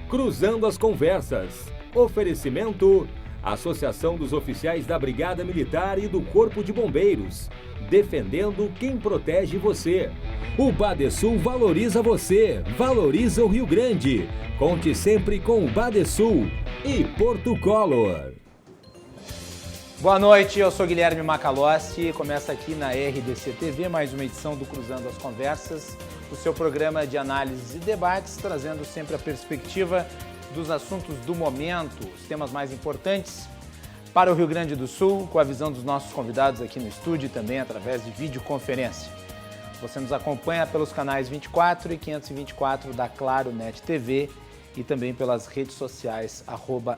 Cruzando as Conversas. Oferecimento: Associação dos Oficiais da Brigada Militar e do Corpo de Bombeiros. Defendendo quem protege você. O Badesul valoriza você, valoriza o Rio Grande. Conte sempre com o Badesul e Porto Color. Boa noite, eu sou Guilherme Macalossi e começa aqui na RDC TV mais uma edição do Cruzando as Conversas, o seu programa de análises e debates, trazendo sempre a perspectiva dos assuntos do momento, os temas mais importantes para o Rio Grande do Sul, com a visão dos nossos convidados aqui no estúdio e também através de videoconferência. Você nos acompanha pelos canais 24 e 524 da Claro Net TV e também pelas redes sociais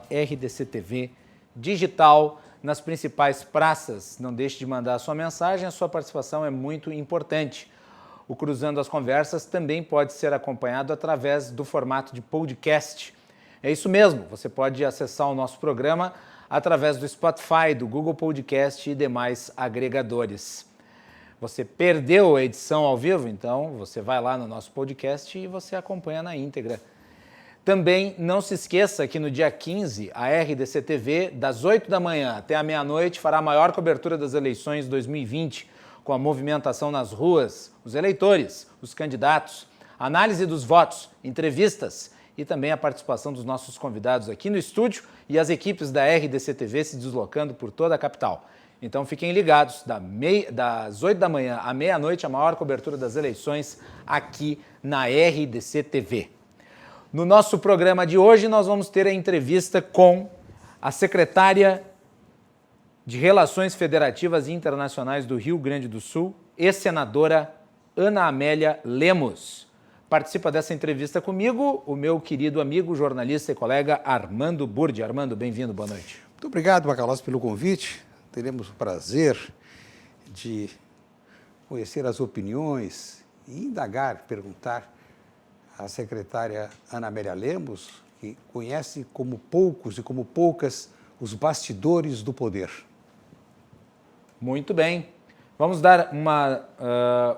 @RDCTV Digital, nas principais praças. Não deixe de mandar a sua mensagem, a sua participação é muito importante. O Cruzando as Conversas também pode ser acompanhado através do formato de podcast. É isso mesmo, você pode acessar o nosso programa através do Spotify, do Google Podcast e demais agregadores. Você perdeu a edição ao vivo? Então você vai lá no nosso podcast e você acompanha na íntegra. Também não se esqueça que no dia 15, a RDC TV, das 8 da manhã até a meia-noite, fará a maior cobertura das eleições 2020, com a movimentação nas ruas, os eleitores, os candidatos, análise dos votos, entrevistas e também a participação dos nossos convidados aqui no estúdio e as equipes da RDC TV se deslocando por toda a capital. Então fiquem ligados, das 8 da manhã à meia-noite, a maior cobertura das eleições aqui na RDC TV. No nosso programa de hoje, nós vamos ter a entrevista com a secretária de Relações Federativas e Internacionais do Rio Grande do Sul, ex-senadora Ana Amélia Lemos. Participa dessa entrevista comigo o meu querido amigo, jornalista e colega Armando Burdi. Armando, bem-vindo, boa noite. Muito obrigado, Macalossi, pelo convite. Teremos o prazer de conhecer as opiniões e indagar, perguntar à secretária Ana Amélia Lemos, que conhece como poucos e como poucas os bastidores do poder. Muito bem. Vamos dar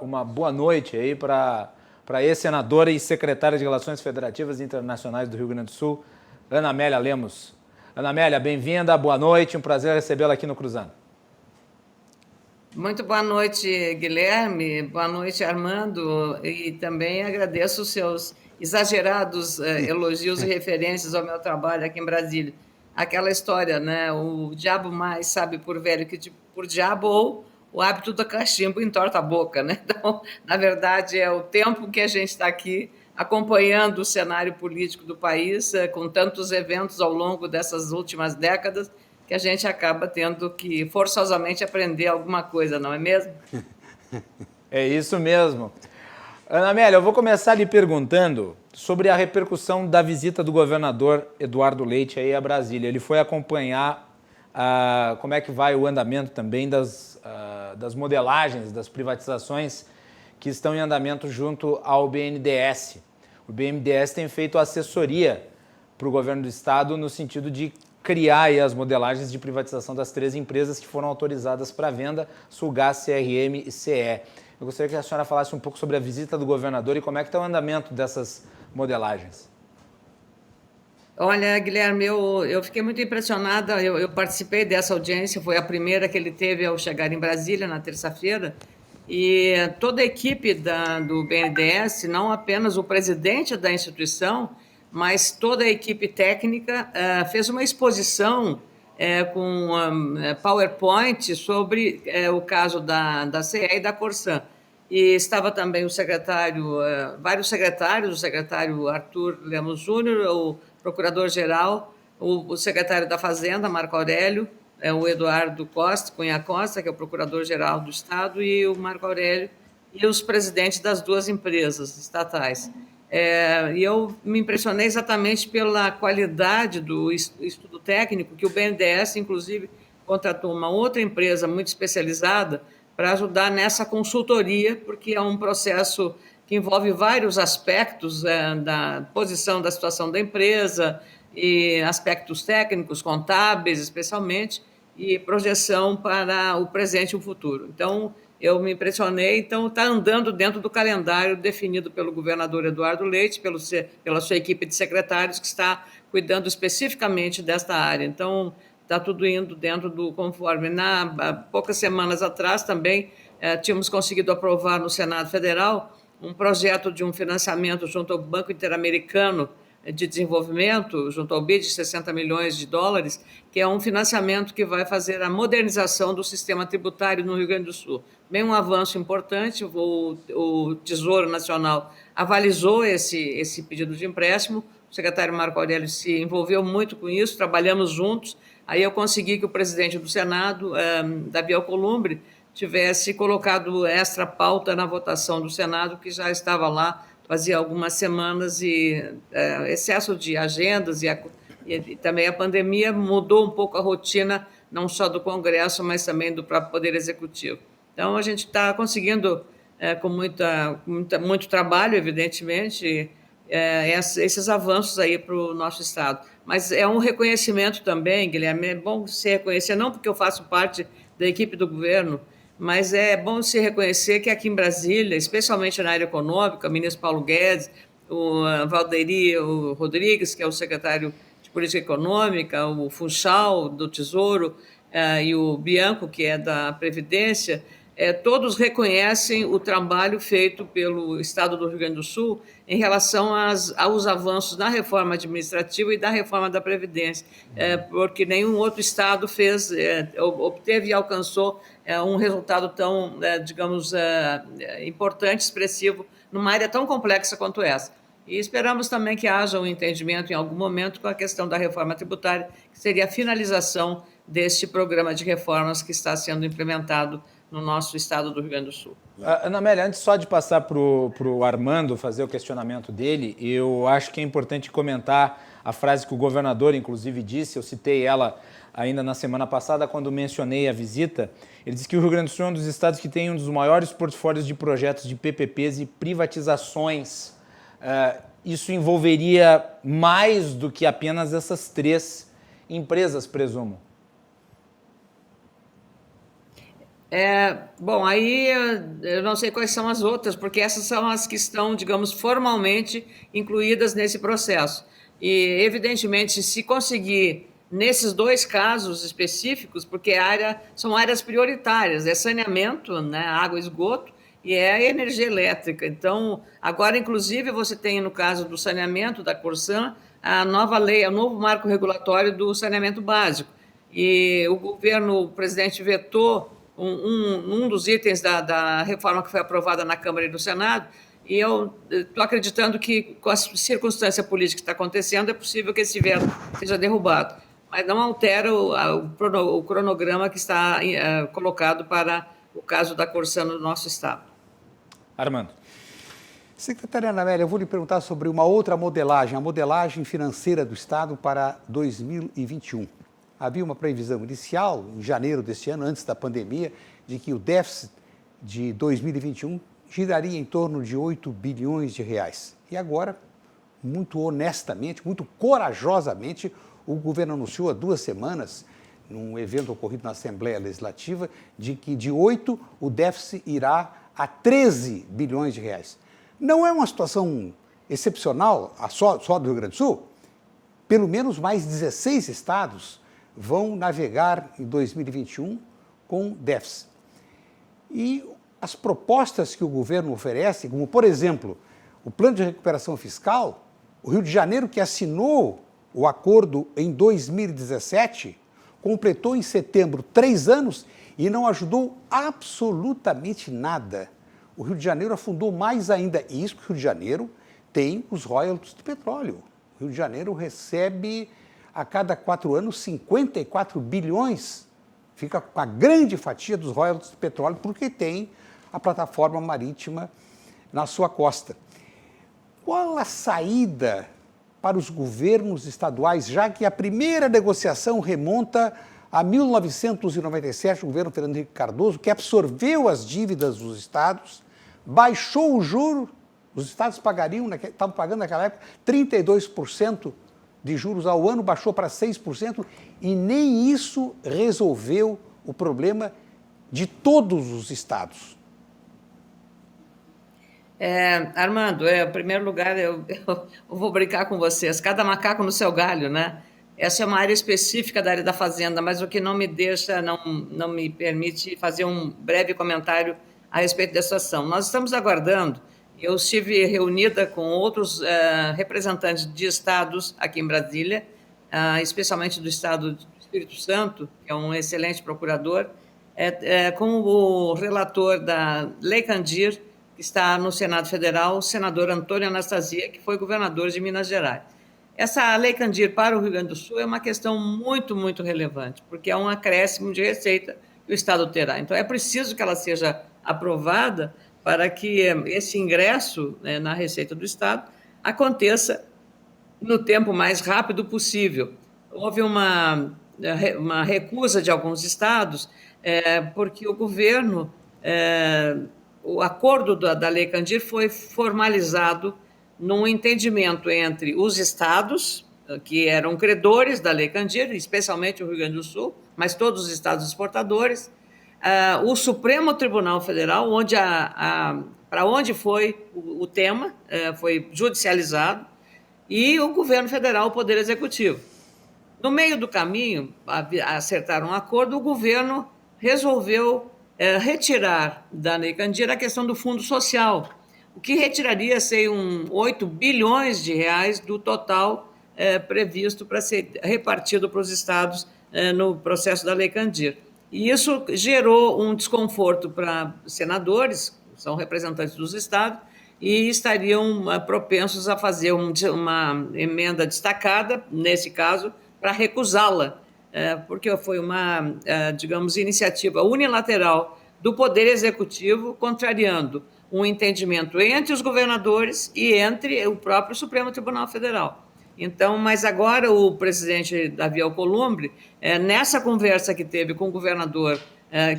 uma boa noite aí para a ex-senadora e secretária de Relações Federativas e Internacionais do Rio Grande do Sul, Ana Amélia Lemos. Ana Amélia, bem-vinda, boa noite, um prazer recebê-la aqui no Cruzando. Muito boa noite, Guilherme, boa noite, Armando, e também agradeço os seus exagerados elogios e referências ao meu trabalho aqui em Brasília. Aquela história, né? O diabo mais sabe por velho que por diabo, ou o hábito do cachimbo entorta a boca, né? Então, na verdade, é o tempo que a gente está aqui acompanhando o cenário político do país, com tantos eventos ao longo dessas últimas décadas, que a gente acaba tendo que forçosamente aprender alguma coisa, não é mesmo? É isso mesmo. Ana Amélia, eu vou começar lhe perguntando sobre a repercussão da visita do governador Eduardo Leite aí a Brasília. Ele foi acompanhar como é que vai o andamento também das modelagens, das privatizações que estão em andamento junto ao BNDES. O BNDES tem feito assessoria para o governo do estado no sentido de criar aí as modelagens de privatização das 3 empresas que foram autorizadas para venda, Sulgás, CRM e CE. Eu gostaria que a senhora falasse um pouco sobre a visita do governador e como é que está o andamento dessas modelagens. Olha, Guilherme, eu fiquei muito impressionada, eu participei dessa audiência, foi a primeira que ele teve ao chegar em Brasília, na terça-feira, e toda a equipe do BNDES, não apenas o presidente da instituição, mas toda a equipe técnica fez uma exposição com PowerPoint sobre o caso da CE e da Corsan. E estava também o secretário, vários secretários, o secretário Arthur Lemos Júnior, o procurador-geral, o secretário da Fazenda, Marco Aurélio, o Eduardo Cunha Costa, que é o procurador-geral do Estado, e o Marco Aurélio, e os presidentes das 2 empresas estatais. E eu me impressionei exatamente pela qualidade do estudo técnico, que o BNDES, inclusive, contratou uma outra empresa muito especializada para ajudar nessa consultoria, porque é um processo que envolve vários aspectos da posição da situação da empresa, e aspectos técnicos, contábeis especialmente, e projeção para o presente e o futuro. Então, eu me impressionei. Então, está andando dentro do calendário definido pelo governador Eduardo Leite, pela sua equipe de secretários que está cuidando especificamente desta área. Então, está tudo indo dentro do conforme. Há poucas semanas atrás também tínhamos conseguido aprovar no Senado Federal um projeto de um financiamento junto ao Banco Interamericano de Desenvolvimento, junto ao BID, de 60 milhões de dólares, que é um financiamento que vai fazer a modernização do sistema tributário no Rio Grande do Sul. Bem, um avanço importante, o Tesouro Nacional avalizou esse pedido de empréstimo, o secretário Marco Aurélio se envolveu muito com isso, trabalhamos juntos, aí eu consegui que o presidente do Senado, Davi Alcolumbre, tivesse colocado extra pauta na votação do Senado, que já estava lá fazia algumas semanas, e excesso de agendas e também a pandemia mudou um pouco a rotina, não só do Congresso, mas também do próprio Poder Executivo. Então, a gente está conseguindo, com muito trabalho, evidentemente, esses avanços aí para o nosso Estado. Mas é um reconhecimento também, Guilherme, é bom se reconhecer, não porque eu faço parte da equipe do governo, mas é bom se reconhecer que aqui em Brasília, especialmente na área econômica, o ministro Paulo Guedes, o Valderi Rodrigues, que é o secretário de Política Econômica, o Funchal, do Tesouro, e o Bianco, que é da Previdência, todos reconhecem o trabalho feito pelo Estado do Rio Grande do Sul em relação aos avanços na reforma administrativa e da reforma da Previdência, porque nenhum outro Estado obteve e alcançou um resultado tão, digamos, importante, expressivo, numa área tão complexa quanto essa. E esperamos também que haja um entendimento em algum momento com a questão da reforma tributária, que seria a finalização deste programa de reformas que está sendo implementado no nosso estado do Rio Grande do Sul. Ana Amélia, antes só de passar para o Armando fazer o questionamento dele, eu acho que é importante comentar a frase que o governador, inclusive, disse, eu citei ela ainda na semana passada, quando mencionei a visita. Ele disse que o Rio Grande do Sul é um dos estados que tem um dos maiores portfólios de projetos de PPPs e privatizações. Isso envolveria mais do que apenas essas 3 empresas, presumo. Bom, aí eu não sei quais são as outras, porque essas são as que estão, digamos, formalmente incluídas nesse processo. E, evidentemente, se conseguir, nesses 2 casos específicos, porque são áreas prioritárias, é saneamento, né, água e esgoto, e é energia elétrica. Então, agora, inclusive, você tem, no caso do saneamento, da Corsan, a nova lei, o novo marco regulatório do saneamento básico. E o presidente vetou um dos itens da reforma que foi aprovada na Câmara e no Senado, e eu estou acreditando que, com a circunstância política que está acontecendo, é possível que esse veto seja derrubado, mas não altera o cronograma que está colocado para o caso da Corsan no nosso estado. Armando. Secretária Ana Amélia, eu vou lhe perguntar sobre uma outra modelagem, a modelagem financeira do Estado para 2021. Havia uma previsão inicial, em janeiro deste ano, antes da pandemia, de que o déficit de 2021 giraria em torno de 8 bilhões de reais. E agora, muito honestamente, muito corajosamente, o governo anunciou há 2 semanas, num evento ocorrido na Assembleia Legislativa, de que de 8 o déficit irá a 13 bilhões de reais. Não é uma situação excepcional só do Rio Grande do Sul? Pelo menos mais 16 estados vão navegar em 2021 com déficit. E as propostas que o governo oferece, como, por exemplo, o Plano de Recuperação Fiscal, o Rio de Janeiro, que assinou o acordo em 2017, completou em setembro 3 anos e não ajudou absolutamente nada. O Rio de Janeiro afundou mais ainda. E isso que o Rio de Janeiro tem os royalties do petróleo. O Rio de Janeiro recebe, a cada 4 anos, 54 bilhões. Fica com a grande fatia dos royalties do petróleo, porque tem a plataforma marítima na sua costa. Qual a saída para os governos estaduais, já que a primeira negociação remonta a 1997, o governo Fernando Henrique Cardoso, que absorveu as dívidas dos estados, baixou o juro, os estados estavam pagando naquela época 32% de juros ao ano, baixou para 6%, e nem isso resolveu o problema de todos os estados? Armando, em primeiro lugar, eu vou brincar com vocês. Cada macaco no seu galho, né? Essa é uma área específica da área da fazenda, mas o que não me deixa, não me permite fazer um breve comentário a respeito dessa ação. Nós estamos aguardando. Eu estive reunida com outros representantes de estados aqui em Brasília, especialmente do estado do Espírito Santo, que é um excelente procurador, com o relator da Lei Candir, que está no Senado Federal, o senador Antônio Anastasia, que foi governador de Minas Gerais. Essa Lei Candir para o Rio Grande do Sul é uma questão muito, muito relevante, porque é um acréscimo de receita que o Estado terá. Então, é preciso que ela seja aprovada para que esse ingresso na receita do Estado aconteça no tempo mais rápido possível. Houve uma recusa de alguns estados, porque o governo, o acordo da Lei Candir foi formalizado num entendimento entre os estados, que eram credores da Lei Candir, especialmente o Rio Grande do Sul, mas todos os estados exportadores, o Supremo Tribunal Federal, para onde foi o tema, foi judicializado, e o governo federal, o Poder Executivo. No meio do caminho, acertaram um acordo, o governo resolveu retirar da Lei Candir a questão do Fundo Social, o que retiraria, sei, 8 bilhões de reais do total previsto para ser repartido para os estados no processo da Lei Candir. E isso gerou um desconforto para senadores, que são representantes dos estados, e estariam propensos a fazer uma emenda destacada, nesse caso, para recusá-la, porque foi uma, digamos, iniciativa unilateral do Poder Executivo, contrariando um entendimento entre os governadores e entre o próprio Supremo Tribunal Federal. Então, mas agora o presidente Davi Alcolumbre, nessa conversa que teve com o governador,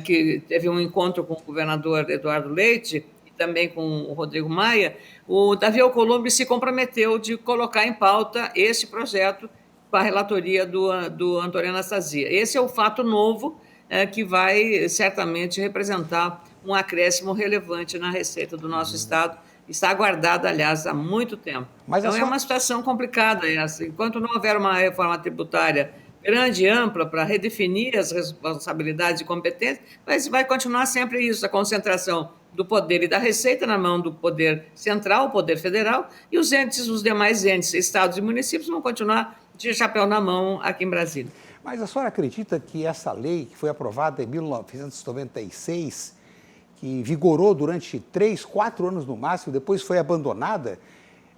que teve um encontro com o governador Eduardo Leite e também com o Rodrigo Maia, o Davi Alcolumbre se comprometeu de colocar em pauta esse projeto com a relatoria do Antônio Anastasia. Esse é o fato novo que vai certamente representar um acréscimo relevante na receita do nosso Estado. Está aguardada, aliás, há muito tempo. Mas então, é uma situação complicada essa. Enquanto não houver uma reforma tributária grande e ampla para redefinir as responsabilidades e competências, vai continuar sempre isso, a concentração do poder e da receita na mão do poder central, o poder federal, e os demais entes, estados e municípios, vão continuar de chapéu na mão aqui em Brasília. Mas a senhora acredita que essa lei, que foi aprovada em 1996, que vigorou durante 3, 4 anos no máximo, depois foi abandonada,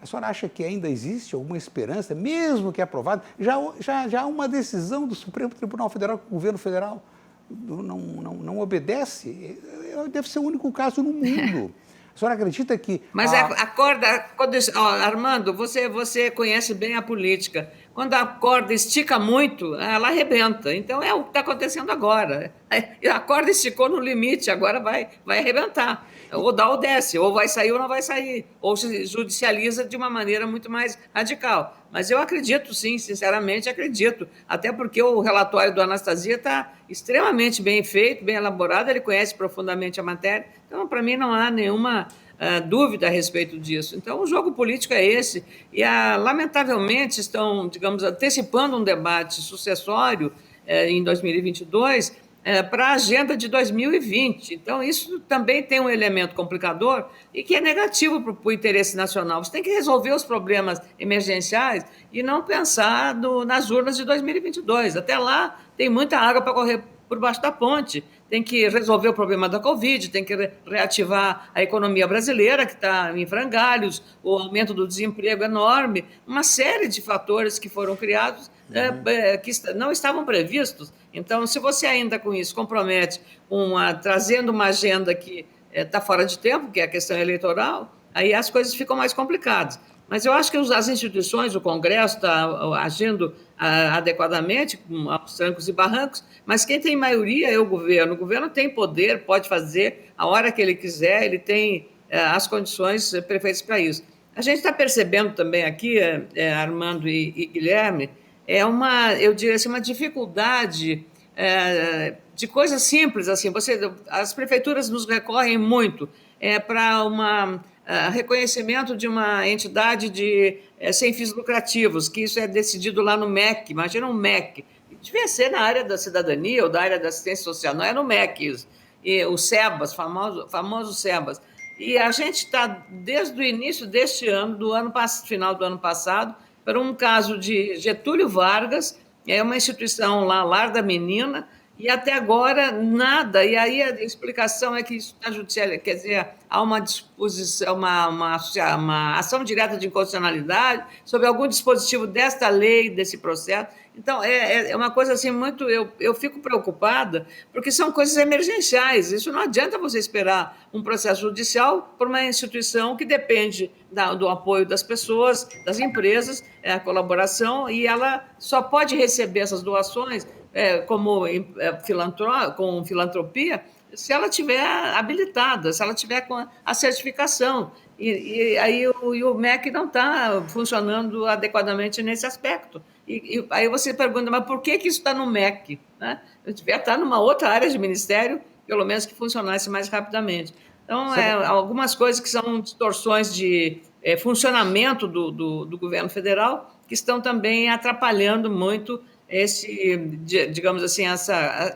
a senhora acha que ainda existe alguma esperança, mesmo que aprovada? Já há uma decisão do Supremo Tribunal Federal que o governo federal não obedece? Deve ser o único caso no mundo. A senhora acredita que... Mas Armando, você conhece bem a política. Quando a corda estica muito, ela arrebenta. Então, é o que está acontecendo agora. A corda esticou no limite, agora vai arrebentar. Ou dá ou desce, ou vai sair ou não vai sair. Ou se judicializa de uma maneira muito mais radical. Mas eu acredito, sim, sinceramente acredito. Até porque o relatório do Anastasia está extremamente bem feito, bem elaborado, ele conhece profundamente a matéria. Então, para mim, não há nenhuma dúvida a respeito disso. Então, o jogo político é esse. E, lamentavelmente, estão, digamos, antecipando um debate sucessório em 2022 para a agenda de 2020. Então, isso também tem um elemento complicador e que é negativo para o interesse nacional. Você tem que resolver os problemas emergenciais e não pensar nas urnas de 2022. Até lá, tem muita água para correr por baixo da ponte. Tem que resolver o problema da Covid, tem que reativar a economia brasileira, que está em frangalhos, o aumento do desemprego enorme, uma série de fatores que foram criados que não estavam previstos. Então, se você ainda com isso compromete trazendo uma agenda que está fora de tempo, que é a questão eleitoral, aí as coisas ficam mais complicadas. Mas eu acho que as instituições, o Congresso está agindo adequadamente, aos trancos e barrancos, mas quem tem maioria é o governo. O governo tem poder, pode fazer a hora que ele quiser, ele tem as condições perfeitas para isso. A gente está percebendo também aqui, Armando e Guilherme, eu diria assim, uma dificuldade de coisas simples, assim, as prefeituras nos recorrem muito para reconhecimento de uma entidade sem fins lucrativos, que isso é decidido lá no MEC, imagina um MEC, devia ser na área da cidadania ou da área da assistência social, não é no MEC isso, e o SEBAS, famoso SEBAS, e a gente está, desde o início deste ano, final do ano passado, para um caso de Getúlio Vargas, uma instituição lá, Lar da Menina, e até agora nada. E aí a explicação é que isso está judicial, quer dizer, há uma disposição, uma ação direta de inconstitucionalidade sobre algum dispositivo desta lei, desse processo. Então, é uma coisa assim muito... Eu fico preocupada, porque são coisas emergenciais. Isso não adianta você esperar um processo judicial por uma instituição que depende do apoio das pessoas, das empresas, a colaboração, e ela só pode receber essas doações com filantropia se ela tiver habilitada, se ela tiver com a certificação. E aí o MEC não está funcionando adequadamente nesse aspecto. E aí você pergunta, mas por que isso está no MEC? Né? Eu devia estar numa outra área de ministério, pelo menos que funcionasse mais rapidamente. Então, algumas coisas que são distorções de funcionamento do governo federal que estão também atrapalhando muito digamos assim,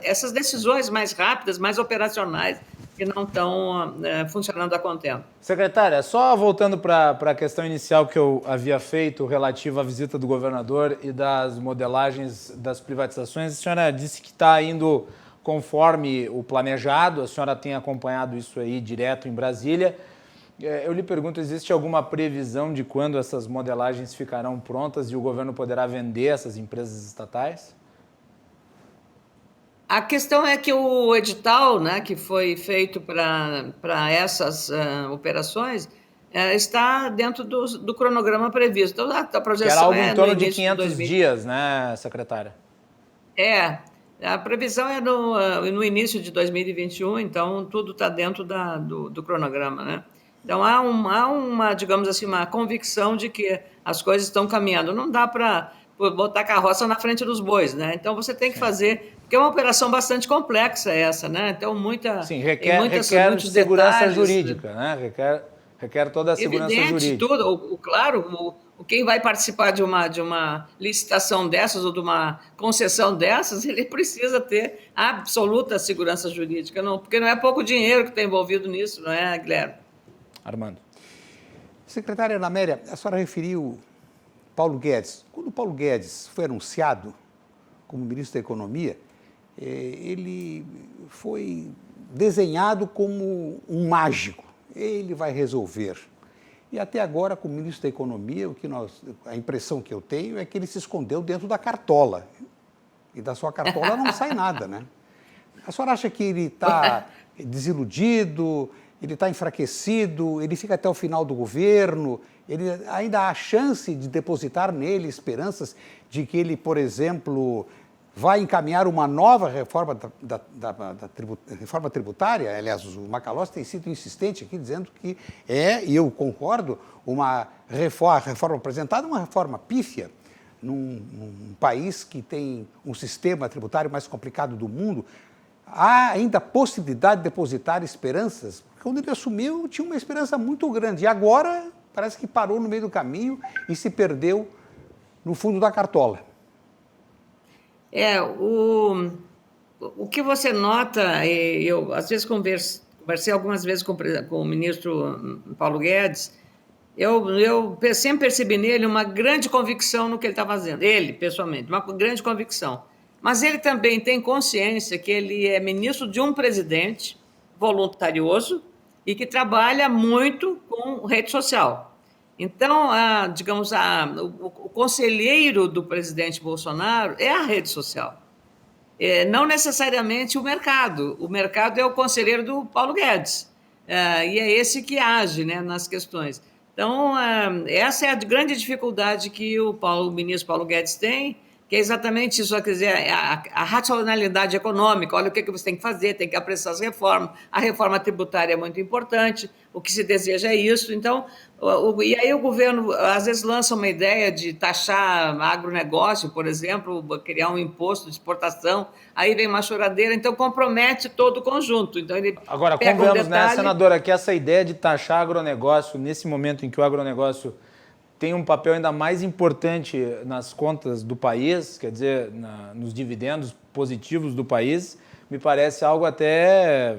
essas decisões mais rápidas, mais operacionais, que não estão funcionando a contento. Secretária, só voltando para a questão inicial que eu havia feito relativa à visita do governador e das modelagens das privatizações, a senhora disse que está indo conforme o planejado, a senhora tem acompanhado isso aí direto em Brasília. Eu lhe pergunto, existe alguma previsão de quando essas modelagens ficarão prontas e o governo poderá vender essas empresas estatais? A questão é que o edital, né, que foi feito para essas operações está dentro do cronograma previsto. Então, a projeção que era algo em torno de 500 dias, né, secretária? A previsão é no início de 2021, então tudo está dentro do cronograma, né? Então, há uma, digamos assim, uma convicção de que as coisas estão caminhando. Não dá para botar a carroça na frente dos bois, né? Então, você tem que fazer... Porque é uma operação bastante complexa essa, né? Então, requer muitos segurança detalhes, jurídica, né? Requer toda a segurança jurídica. Tudo. Claro, quem vai participar de uma licitação dessas ou de uma concessão dessas, ele precisa ter absoluta segurança jurídica, porque não é pouco dinheiro que está envolvido nisso, não é, Guilherme? Armando. Secretária Ana Amélia, a senhora referiu Paulo Guedes. Quando o Paulo Guedes foi anunciado como ministro da Economia, ele foi desenhado como um mágico. Ele vai resolver. E até agora, como ministro da Economia, a impressão que eu tenho é que ele se escondeu dentro da cartola. E da sua cartola não sai nada, né? A senhora acha que ele está desiludido, ele está enfraquecido, ele fica até o final do governo, ele ainda há chance de depositar nele esperanças de que ele, por exemplo, vai encaminhar uma nova reforma reforma tributária? Aliás, o Macalossi tem sido insistente aqui, dizendo que e eu concordo, a reforma apresentada é uma reforma pífia, num país que tem um sistema tributário mais complicado do mundo. Há ainda a possibilidade de depositar esperanças? Quando ele assumiu, tinha uma esperança muito grande. E agora, parece que parou no meio do caminho e se perdeu no fundo da cartola. O que você nota, eu às vezes conversei algumas vezes com o ministro Paulo Guedes, eu sempre percebi nele uma grande convicção no que ele está fazendo. Ele, pessoalmente, uma grande convicção. Mas ele também tem consciência que ele é ministro de um presidente voluntarioso e que trabalha muito com rede social. Então, digamos, o conselheiro do presidente Bolsonaro é a rede social. Não necessariamente o mercado. O mercado é o conselheiro do Paulo Guedes. E é esse que age, né, nas questões. Então, essa é a grande dificuldade que o ministro Paulo Guedes tem, que é exatamente isso, quer dizer, a racionalidade econômica. Olha o que você tem que fazer, tem que apressar as reformas, a reforma tributária é muito importante, o que se deseja é isso. Então, e aí o governo, às vezes, lança uma ideia de taxar agronegócio, por exemplo, criar um imposto de exportação, aí vem uma choradeira, então compromete todo o conjunto. Então, ele Agora, pega convenhamos, detalhe... né, senadora, que essa ideia de taxar agronegócio, nesse momento em que o agronegócio tem um papel ainda mais importante nas contas do país, quer dizer, nos dividendos positivos do país, me parece algo até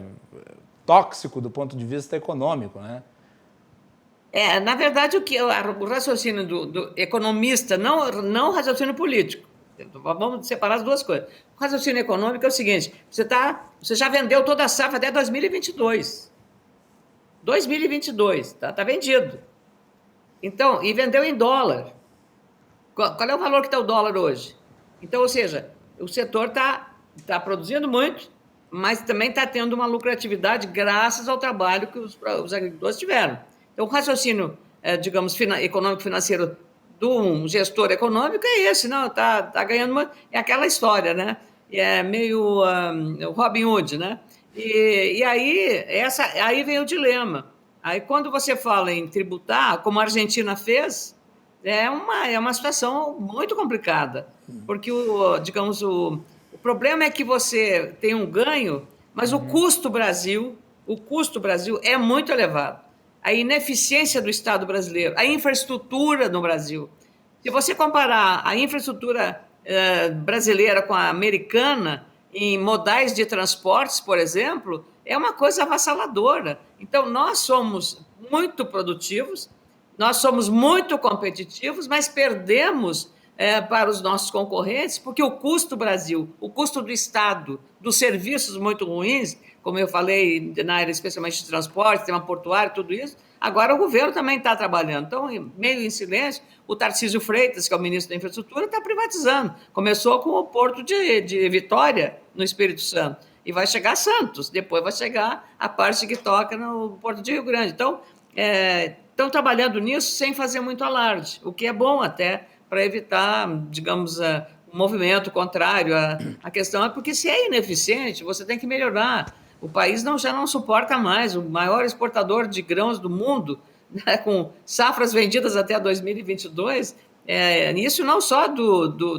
tóxico do ponto de vista econômico, né? Na verdade, o raciocínio do economista, não o raciocínio político. Vamos separar as duas coisas. O raciocínio econômico é o seguinte: você já vendeu toda a safra até 2022. 2022, tá vendido. Então, e vendeu em dólar. Qual é o valor que está o dólar hoje? Então, ou seja, o setor está produzindo muito, mas também está tendo uma lucratividade graças ao trabalho que os agricultores tiveram. Então, o raciocínio, digamos, econômico-financeiro de um gestor econômico é esse, não, tá ganhando é aquela história, né? É meio Robin Hood, né? E aí vem o dilema. Aí, quando você fala em tributar, como a Argentina fez, é uma situação muito complicada, porque, digamos, o problema é que você tem um ganho, mas o custo Brasil é muito elevado. A ineficiência do Estado brasileiro, a infraestrutura no Brasil. Se você comparar a infraestrutura brasileira com a americana, em modais de transportes, por exemplo, é uma coisa avassaladora. Então, nós somos muito produtivos, nós somos muito competitivos, mas perdemos para os nossos concorrentes, porque o custo Brasil, o custo do Estado, dos serviços muito ruins, como eu falei, na área especialmente de transporte, tema portuário, tudo isso, agora o governo também está trabalhando. Então, meio em silêncio, o Tarcísio Freitas, que é o ministro da Infraestrutura, está privatizando. Começou com o Porto de Vitória, no Espírito Santo, e vai chegar a Santos, depois vai chegar a parte que toca no Porto de Rio Grande. Então, estão trabalhando nisso sem fazer muito alarde, o que é bom até para evitar, digamos, um movimento contrário. A questão é porque, se é ineficiente, você tem que melhorar. O país já não suporta mais, o maior exportador de grãos do mundo, né, com safras vendidas até 2022, isso não só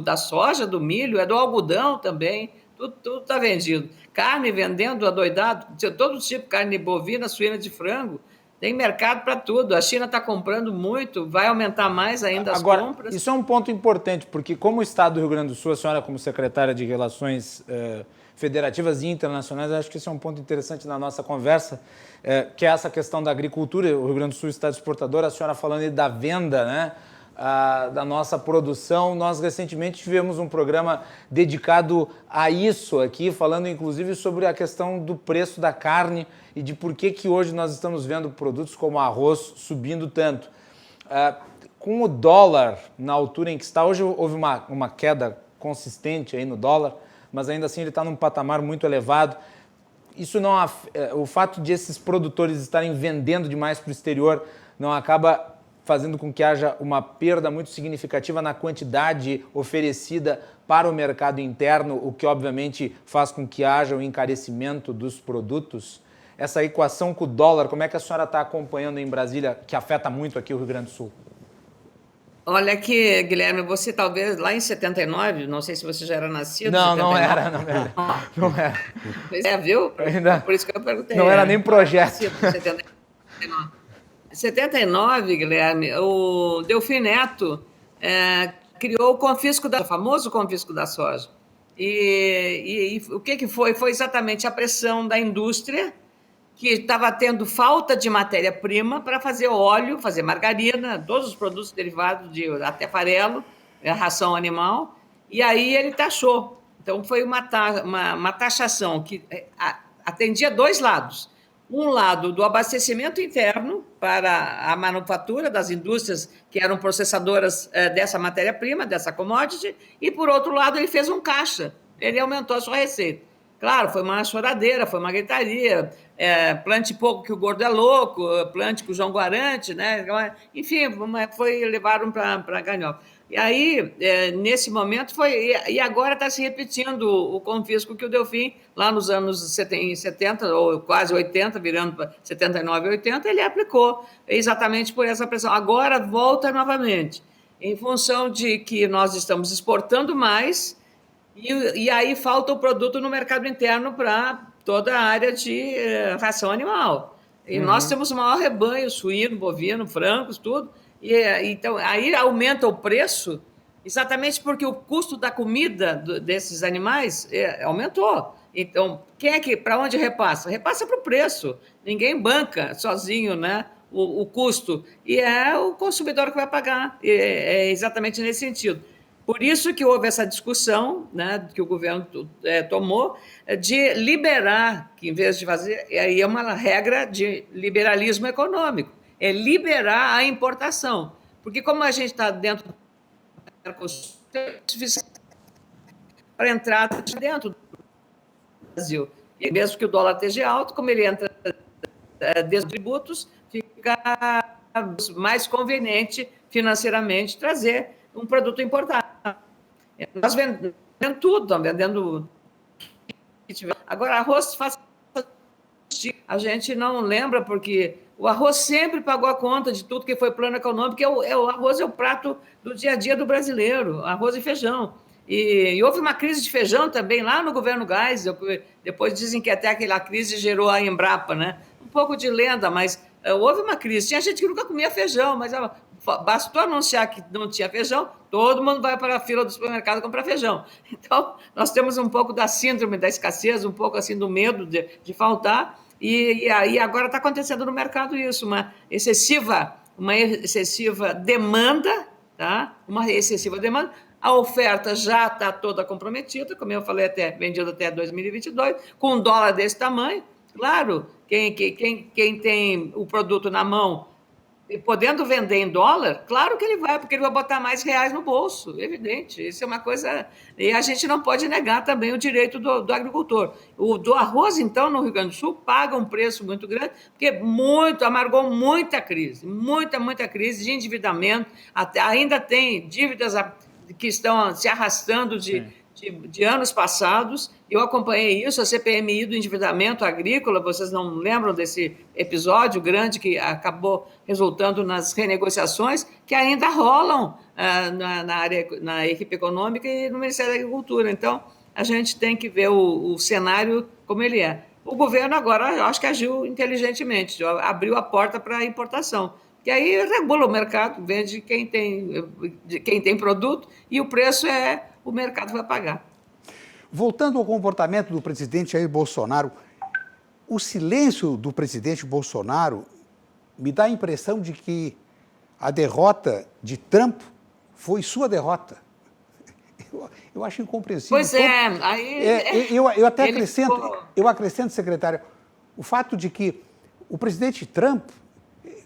da soja, do milho, é do algodão também, tudo está vendido. Carne vendendo adoidado, todo tipo de carne bovina, suína, de frango, tem mercado para tudo. A China está comprando muito, vai aumentar mais ainda as compras. Isso é um ponto importante, porque como o Estado do Rio Grande do Sul, a senhora como secretária de Relações Federativas e Internacionais, acho que isso é um ponto interessante na nossa conversa, que é essa questão da agricultura. O Rio Grande do Sul está exportador, a senhora falando aí da venda, né? Da nossa produção. Nós recentemente tivemos um programa dedicado a isso aqui, falando inclusive sobre a questão do preço da carne e de por que hoje nós estamos vendo produtos como arroz subindo tanto. Com o dólar na altura em que está, hoje houve uma queda consistente aí no dólar, mas ainda assim ele está num patamar muito elevado. Isso não, o fato de esses produtores estarem vendendo demais para o exterior não acaba fazendo com que haja uma perda muito significativa na quantidade oferecida para o mercado interno, o que obviamente faz com que haja um encarecimento dos produtos. Essa equação com o dólar, como é que a senhora está acompanhando em Brasília, que afeta muito aqui o Rio Grande do Sul? Olha aqui, Guilherme, você talvez lá em 79, não sei se você já era nascido. Não, 79. não era. Pois viu? Ainda Por isso que eu perguntei. Não era nem projeto. 79, Guilherme, o Delfim Neto criou o famoso confisco da soja. E o que foi? Foi exatamente a pressão da indústria, que estava tendo falta de matéria-prima para fazer óleo, fazer margarina, todos os produtos derivados até farelo, ração animal, e aí ele taxou. Então, foi uma taxação que atendia dois lados. Um lado do abastecimento interno para a manufatura das indústrias que eram processadoras dessa matéria-prima, dessa commodity, e, por outro lado, ele fez um caixa, ele aumentou a sua receita. Claro, foi uma choradeira, foi uma gritaria, plante pouco que o gordo é louco, plante que o João Guarante, né? Enfim, levaram para Ganhol. E aí, nesse momento, e agora está se repetindo o confisco que o Delfim, lá nos anos 70, ou quase 80, virando para 79 e 80, ele aplicou exatamente por essa pressão. Agora volta novamente, em função de que nós estamos exportando mais, e aí falta o produto no mercado interno para toda a área de ração animal. E nós temos o maior rebanho, suíno, bovino, frangos, tudo. Então, aí aumenta o preço, exatamente porque o custo da comida desses animais aumentou. Então, para onde repassa? Repassa para o preço. Ninguém banca sozinho, né, o custo. E é o consumidor que vai pagar. É exatamente nesse sentido. Por isso que houve essa discussão, né, que o governo tomou, de liberar, que em vez de fazer, aí é uma regra de liberalismo econômico, é liberar a importação. Porque como a gente está dentro do para entrada de dentro do Brasil, e mesmo que o dólar esteja alto, como ele entra desde os tributos, fica mais conveniente financeiramente trazer um produto importado. Nós vendemos tudo, estamos vendendo. Agora, arroz faz. A gente não lembra, porque o arroz sempre pagou a conta de tudo que foi plano econômico, porque o arroz é o prato do dia a dia do brasileiro, arroz e feijão. E houve uma crise de feijão também lá no governo Geisel, depois dizem que até aquela crise gerou a Embrapa, né? Um pouco de lenda, mas houve uma crise. Tinha gente que nunca comia feijão, mas bastou anunciar que não tinha feijão, todo mundo vai para a fila do supermercado comprar feijão. Então, nós temos um pouco da síndrome da escassez, um pouco assim do medo de faltar, e aí agora está acontecendo no mercado isso, uma excessiva demanda, tá? Uma excessiva demanda. A oferta já está toda comprometida, como eu falei, vendida até 2022, com um dólar desse tamanho. Claro, quem tem o produto na mão, podendo vender em dólar, claro que ele vai, porque ele vai botar mais reais no bolso, evidente. Isso é uma coisa. E a gente não pode negar também o direito do agricultor. Do arroz, então, no Rio Grande do Sul, paga um preço muito grande, porque amargou muita crise, muita crise de endividamento. Ainda tem dívidas que estão se arrastando de anos passados. Eu acompanhei isso, a CPMI do endividamento agrícola, vocês não lembram desse episódio grande que acabou resultando nas renegociações, que ainda rolam na equipe econômica e no Ministério da Agricultura. Então, a gente tem que ver o cenário como ele é. O governo agora, eu acho que agiu inteligentemente, abriu a porta para a importação, que aí regula o mercado, vende quem tem produto, e o preço o mercado vai pagar. Voltando ao comportamento do presidente Jair Bolsonaro, o silêncio do presidente Bolsonaro me dá a impressão de que a derrota de Trump foi sua derrota. Eu acho incompreensível. Pois aí... Eu até acrescento, secretário, o fato de que o presidente Trump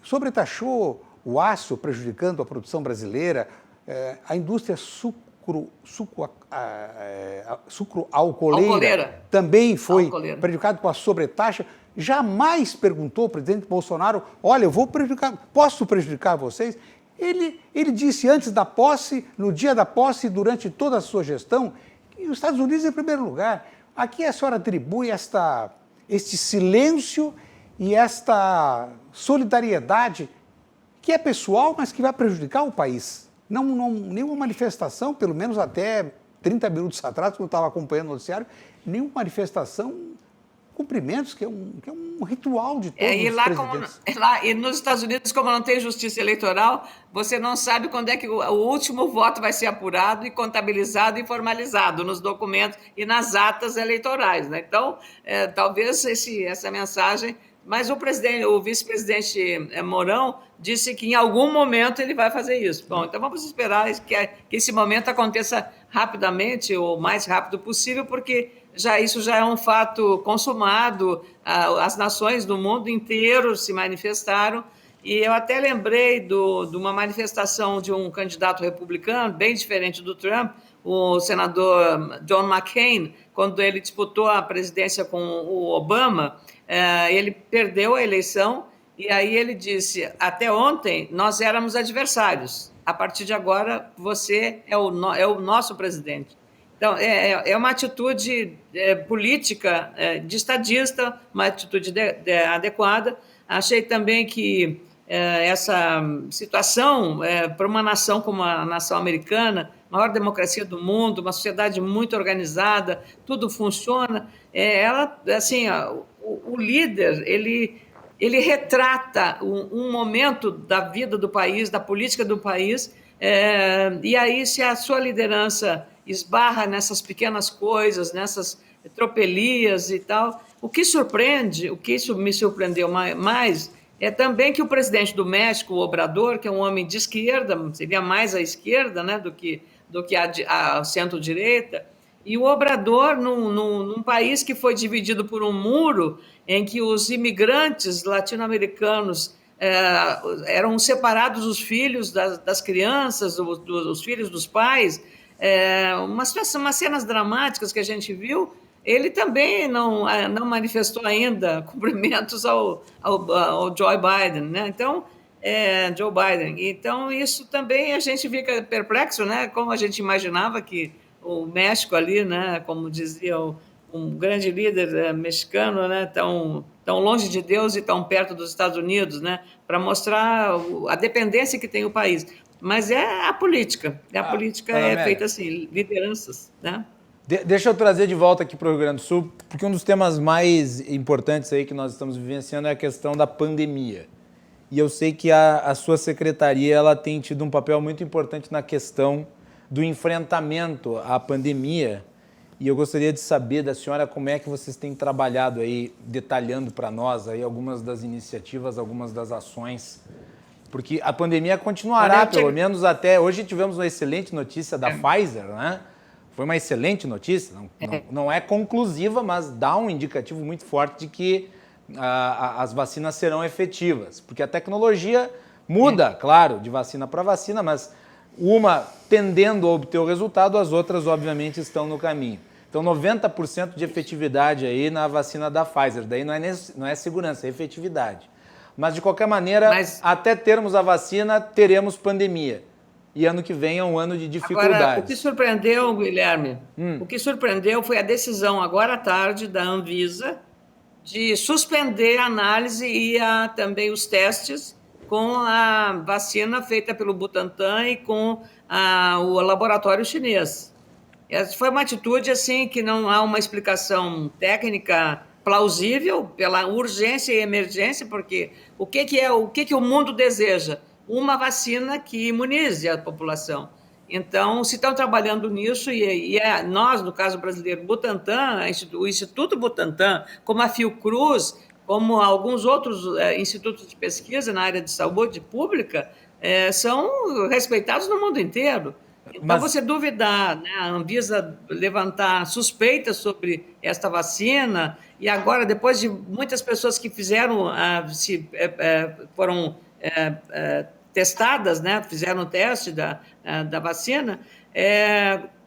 sobretaxou o aço, prejudicando a produção brasileira, a indústria sucro-alcooleira também foi prejudicado com a sobretaxa. Jamais perguntou o presidente Bolsonaro, olha, posso prejudicar vocês? Ele disse antes da posse, no dia da posse, durante toda a sua gestão, que os Estados Unidos em primeiro lugar. Aqui a senhora atribui este silêncio e esta solidariedade que é pessoal, mas que vai prejudicar o país. Nenhuma manifestação, pelo menos até 30 minutos atrás, quando eu estava acompanhando o noticiário, nenhuma manifestação, cumprimentos, que é um ritual de todos os presidentes. E nos Estados Unidos, como não tem justiça eleitoral, você não sabe quando é que o último voto vai ser apurado e contabilizado e formalizado nos documentos e nas atas eleitorais, né? Então, talvez essa mensagem... Mas o vice-presidente Mourão disse que em algum momento ele vai fazer isso. Bom, então vamos esperar que esse momento aconteça rapidamente, ou o mais rápido possível, porque isso já é um fato consumado, as nações do mundo inteiro se manifestaram, e eu até lembrei de uma manifestação de um candidato republicano, bem diferente do Trump, o senador John McCain, quando ele disputou a presidência com o Obama, ele perdeu a eleição e aí ele disse, até ontem nós éramos adversários, a partir de agora você é o nosso presidente. Então, é uma atitude política de estadista, uma atitude adequada. Achei também que essa situação, para uma nação como a nação americana, maior democracia do mundo, uma sociedade muito organizada, tudo funciona, o líder, ele retrata um momento da vida do país, da política do país, e aí se a sua liderança esbarra nessas pequenas coisas, nessas tropelias e tal, o que isso me surpreendeu mais, é também que o presidente do México, o Obrador, que é um homem de esquerda, seria mais à esquerda, né, do que a centro-direita, e o Obrador, num país que foi dividido por um muro, em que os imigrantes latino-americanos eram separados os filhos das crianças, os filhos dos pais, umas cenas dramáticas que a gente viu. Ele também não manifestou ainda cumprimentos ao Joe Biden, né? Então, Joe Biden. Então, isso também a gente fica perplexo, né? Como a gente imaginava que o México ali, né? Como dizia um grande líder mexicano, né? Tão longe de Deus e tão perto dos Estados Unidos, né? Para mostrar a dependência que tem o país. Mas é a política. A política é feita assim, lideranças, né? Deixa eu trazer de volta aqui para o Rio Grande do Sul, porque um dos temas mais importantes aí que nós estamos vivenciando é a questão da pandemia. E eu sei que a sua secretaria ela tem tido um papel muito importante na questão do enfrentamento à pandemia. E eu gostaria de saber da senhora como é que vocês têm trabalhado aí, detalhando para nós aí algumas das iniciativas, algumas das ações, porque a pandemia continuará, pelo menos até... Hoje tivemos uma excelente notícia da Pfizer, né? Foi uma excelente notícia, não é conclusiva, mas dá um indicativo muito forte de que as vacinas serão efetivas, porque a tecnologia muda, claro, de vacina para vacina, mas uma tendendo a obter o resultado, as outras, obviamente, estão no caminho. Então, 90% de efetividade aí na vacina da Pfizer, daí não é segurança, é efetividade. Mas, de qualquer maneira, até termos a vacina, teremos pandemia. E ano que vem é um ano de dificuldades. Agora, o que surpreendeu, Guilherme, o que surpreendeu foi a decisão agora à tarde da Anvisa de suspender a análise e também os testes com a vacina feita pelo Butantan e com o laboratório chinês. Essa foi uma atitude assim que não há uma explicação técnica plausível pela urgência e emergência, porque o que o mundo deseja? Uma vacina que imunize a população. Então, se estão trabalhando nisso, e nós, no caso brasileiro, Butantan, o Instituto Butantan, como a Fiocruz, como alguns outros institutos de pesquisa na área de saúde pública, são respeitados no mundo inteiro. Então, você duvidar, né, a Anvisa levantar suspeitas sobre esta vacina, e agora, depois de muitas pessoas que foram testadas, né, fizeram o teste da vacina,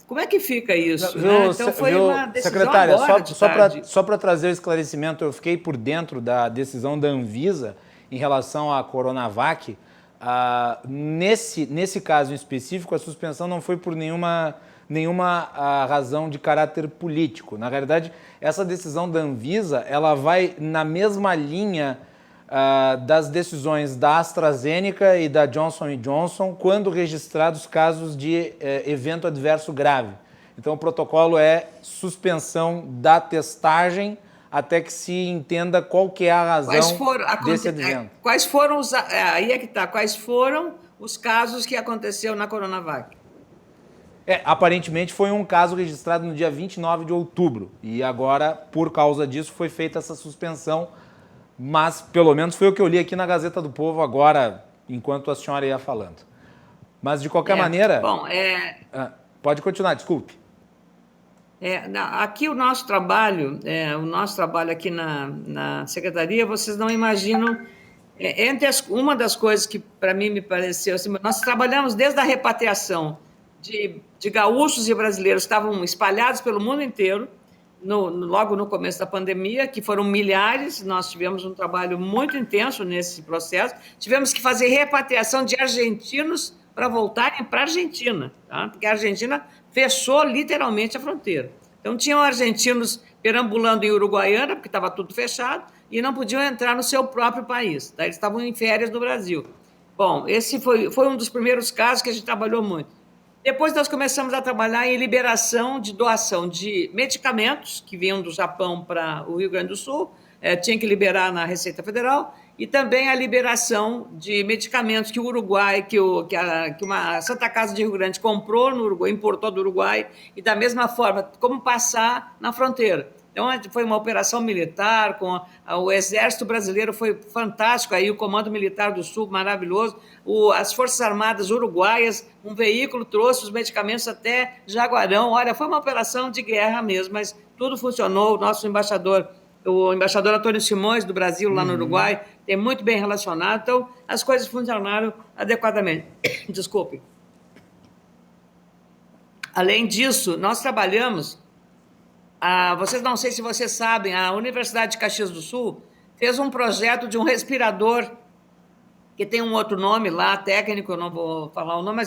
como é que fica isso? Né? Então, foi uma decisão secretária, agora só para trazer o esclarecimento, eu fiquei por dentro da decisão da Anvisa em relação à Coronavac. Nesse caso em específico, a suspensão não foi por nenhuma razão de caráter político. Na realidade, essa decisão da Anvisa ela vai na mesma linha das decisões da AstraZeneca e da Johnson & Johnson quando registrados casos de evento adverso grave. Então, o protocolo é suspensão da testagem até que se entenda qual que é a razão desse advento. Quais foram quais foram os casos que aconteceu na Coronavac? Aparentemente foi um caso registrado no dia 29 de outubro e agora, por causa disso, foi feita essa suspensão, mas pelo menos foi o que eu li aqui na Gazeta do Povo agora, enquanto a senhora ia falando. Mas, de qualquer maneira... Bom, pode continuar, desculpe. Aqui o nosso trabalho aqui na Secretaria, vocês não imaginam, uma das coisas que para mim me pareceu assim, nós trabalhamos desde a repatriação, de gaúchos e brasileiros que estavam espalhados pelo mundo inteiro, logo no começo da pandemia, que foram milhares. Nós tivemos um trabalho muito intenso nesse processo. Tivemos que fazer repatriação de argentinos para voltarem para a Argentina, tá? Porque a Argentina fechou literalmente a fronteira. Então, tinham argentinos perambulando em Uruguaiana, porque estava tudo fechado, e não podiam entrar no seu próprio país. Tá? Eles estavam em férias no Brasil. Bom, esse foi um dos primeiros casos que a gente trabalhou muito. Depois nós começamos a trabalhar em liberação de doação de medicamentos que vinham do Japão para o Rio Grande do Sul, tinha que liberar na Receita Federal, e também a liberação de medicamentos que o Uruguai, que uma Santa Casa de Rio Grande comprou no Uruguai, importou do Uruguai, e da mesma forma, como passar na fronteira. Então, foi uma operação militar, com o Exército Brasileiro foi fantástico, aí o Comando Militar do Sul, maravilhoso, as Forças Armadas Uruguaias, um veículo trouxe os medicamentos até Jaguarão. Olha, foi uma operação de guerra mesmo, mas tudo funcionou. O nosso embaixador, o embaixador Antônio Simões, do Brasil, lá no Uruguai, tem muito bem relacionado, então as coisas funcionaram adequadamente. Desculpe. Além disso, nós trabalhamos... vocês não sei se vocês sabem, a Universidade de Caxias do Sul fez um projeto de um respirador, que tem um outro nome lá, técnico, eu não vou falar o nome,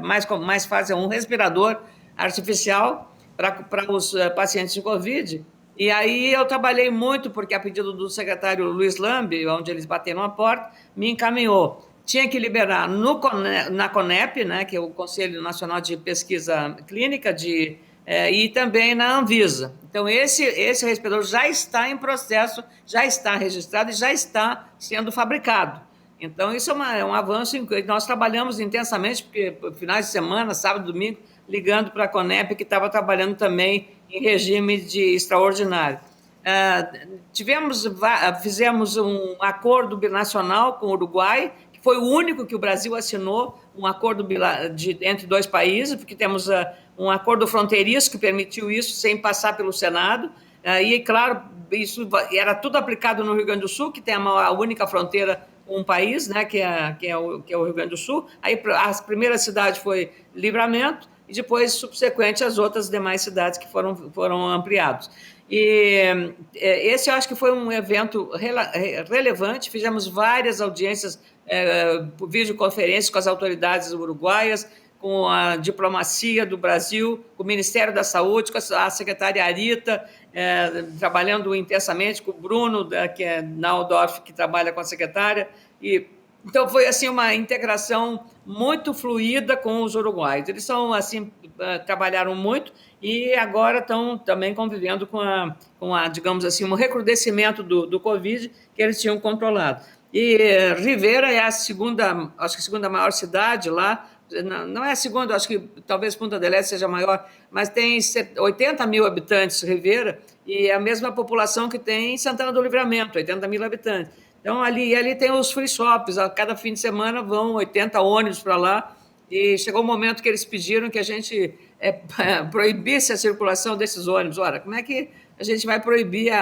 mas mais fácil, é um respirador artificial para os pacientes de Covid. E aí eu trabalhei muito, porque a pedido do secretário Luiz Lambi, onde eles bateram a porta, me encaminhou. Tinha que liberar na CONEP, né, que é o Conselho Nacional de Pesquisa Clínica, e também na Anvisa. Então, esse respirador já está em processo, já está registrado e já está sendo fabricado. Então, isso é um avanço. Nós trabalhamos intensamente, porque finais de semana, sábado, domingo, ligando para a CONEP, que estava trabalhando também em regime de extraordinário. Fizemos um acordo binacional com o Uruguai, que foi o único que o Brasil assinou, um acordo entre dois países, porque temos um acordo fronteiriço que permitiu isso sem passar pelo Senado. E, claro, isso era tudo aplicado no Rio Grande do Sul, que tem a única fronteira com um país, né, que é o Rio Grande do Sul. Aí a primeira cidade foi Livramento, e depois, subsequente, as outras demais cidades que foram ampliados. E esse eu acho que foi um evento relevante. Fizemos várias audiências, por videoconferência com as autoridades uruguaias, com a diplomacia do Brasil, com o Ministério da Saúde, com a secretária Arita, trabalhando intensamente com o Bruno, que é Naudorf, que trabalha com a secretária. Então, foi assim, uma integração muito fluida com os uruguaios. Eles trabalharam muito e agora estão também convivendo com digamos assim, um recrudescimento do Covid que eles tinham controlado. E Rivera é acho que a segunda maior cidade lá. Não é a segunda, acho que talvez Punta del Este seja maior, mas tem 80 mil habitantes, Rivera, e é a mesma população que tem em Santana do Livramento, 80 mil habitantes. Então, ali tem os free shops, a cada fim de semana vão 80 ônibus para lá, e chegou o momento que eles pediram que a gente proibisse a circulação desses ônibus. Ora, como é que a gente vai proibir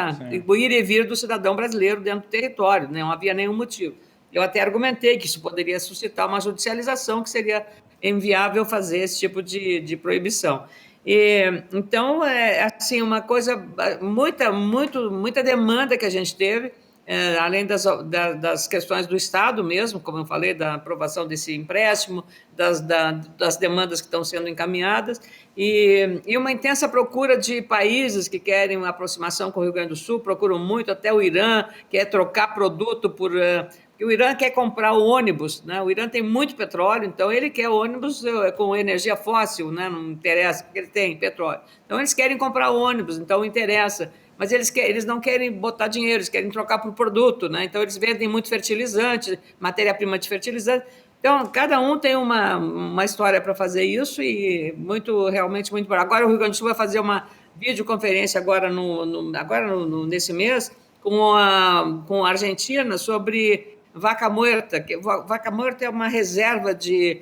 o ir e vir do cidadão brasileiro dentro do território? Não havia nenhum motivo. Eu até argumentei que isso poderia suscitar uma judicialização, que seria inviável fazer esse tipo de proibição. Então, assim, uma coisa, muita demanda que a gente teve, além das questões do Estado mesmo, como eu falei, da aprovação desse empréstimo, das demandas que estão sendo encaminhadas, e uma intensa procura de países que querem uma aproximação com o Rio Grande do Sul, procuram muito, até o Irã quer trocar produto por... O Irã quer comprar o ônibus, né? O Irã tem muito petróleo, então ele quer ônibus com energia fóssil, né? Não interessa, porque ele tem petróleo. Então eles querem comprar ônibus, então interessa. Mas eles não querem botar dinheiro, eles querem trocar por produto, né? Então eles vendem muito fertilizante, matéria-prima de fertilizante. Então, cada um tem uma história para fazer isso e realmente muito bom. Agora o Rio Grande do Sul vai fazer uma videoconferência nesse mês com a Argentina sobre Vaca Muerta. Vaca Muerta é uma reserva de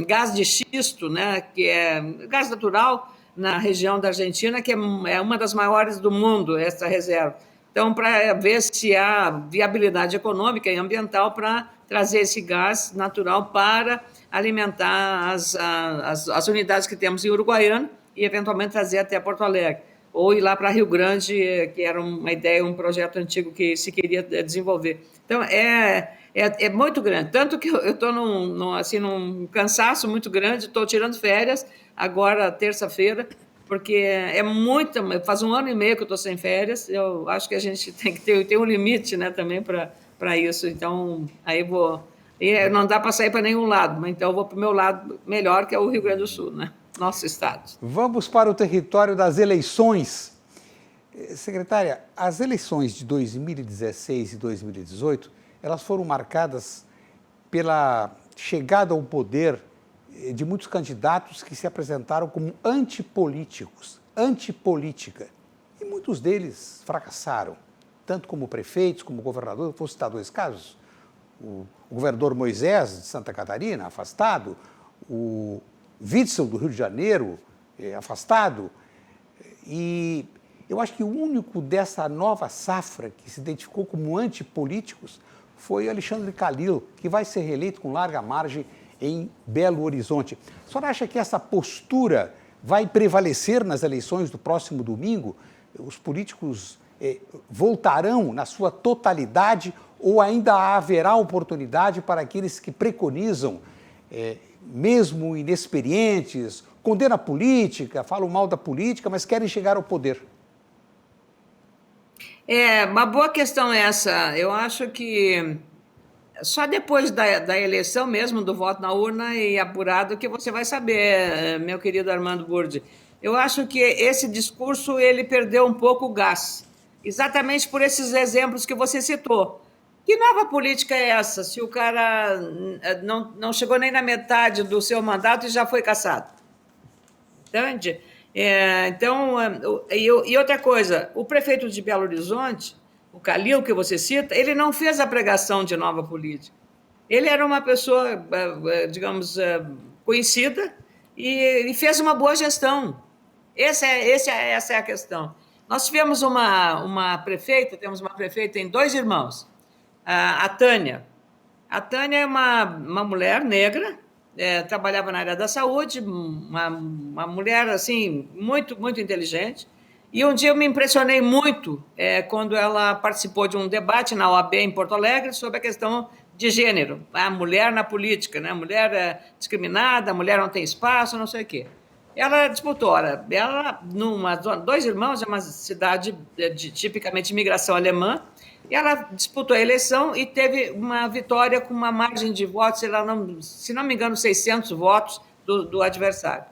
gás de xisto, né, que é gás natural na região da Argentina, que é uma das maiores do mundo, essa reserva. Então, para ver se há viabilidade econômica e ambiental para trazer esse gás natural para alimentar as unidades que temos em Uruguaiana e, eventualmente, trazer até Porto Alegre. Ou ir lá para Rio Grande, que era uma ideia, um projeto antigo que se queria desenvolver. Então, é muito grande. Tanto que eu estou num cansaço muito grande, estou tirando férias agora, terça-feira, porque faz 1 ano e meio que eu estou sem férias. Eu acho que a gente tem que ter um limite, né, também para isso. Então, aí não dá para sair para nenhum lado, mas então eu vou para o meu lado melhor, que é o Rio Grande do Sul, né? Nosso estado. Vamos para o território das eleições. Secretária, as eleições de 2016 e 2018, elas foram marcadas pela chegada ao poder de muitos candidatos que se apresentaram como antipolíticos, antipolítica. E muitos deles fracassaram, tanto como prefeitos, como governadores. Vou citar 2 casos. O governador Moisés, de Santa Catarina, afastado. O Witzel, do Rio de Janeiro, afastado. E eu acho que o único dessa nova safra que se identificou como antipolíticos foi Alexandre Calil, que vai ser reeleito com larga margem em Belo Horizonte. A senhora acha que essa postura vai prevalecer nas eleições do próximo domingo? Os políticos voltarão na sua totalidade ou ainda haverá oportunidade para aqueles que preconizam, mesmo inexperientes, condenam a política, falam mal da política, mas querem chegar ao poder? Uma boa questão essa. Eu acho que só depois da eleição mesmo, do voto na urna e apurado, que você vai saber, meu querido Armando Burdi. Eu acho que esse discurso ele perdeu um pouco o gás, exatamente por esses exemplos que você citou. Que nova política é essa, se o cara não chegou nem na metade do seu mandato e já foi cassado? Entende? E outra coisa, o prefeito de Belo Horizonte, o Calil, que você cita, ele não fez a pregação de nova política. Ele era uma pessoa, digamos, conhecida e fez uma boa gestão. Essa é a questão. Nós tivemos uma prefeita, temos uma prefeita em 2 irmãos, a Tânia. A Tânia é uma mulher negra, trabalhava na área da saúde, uma mulher assim muito, muito inteligente. E um dia eu me impressionei muito quando ela participou de um debate na OAB em Porto Alegre sobre a questão de gênero, a mulher na política, né? A mulher é discriminada, a mulher não tem espaço, não sei o quê. Ela disputou, ela, 2 irmãos, é uma cidade tipicamente de imigração alemã, e ela disputou a eleição e teve uma vitória com uma margem de votos, se não me engano, 600 votos do adversário.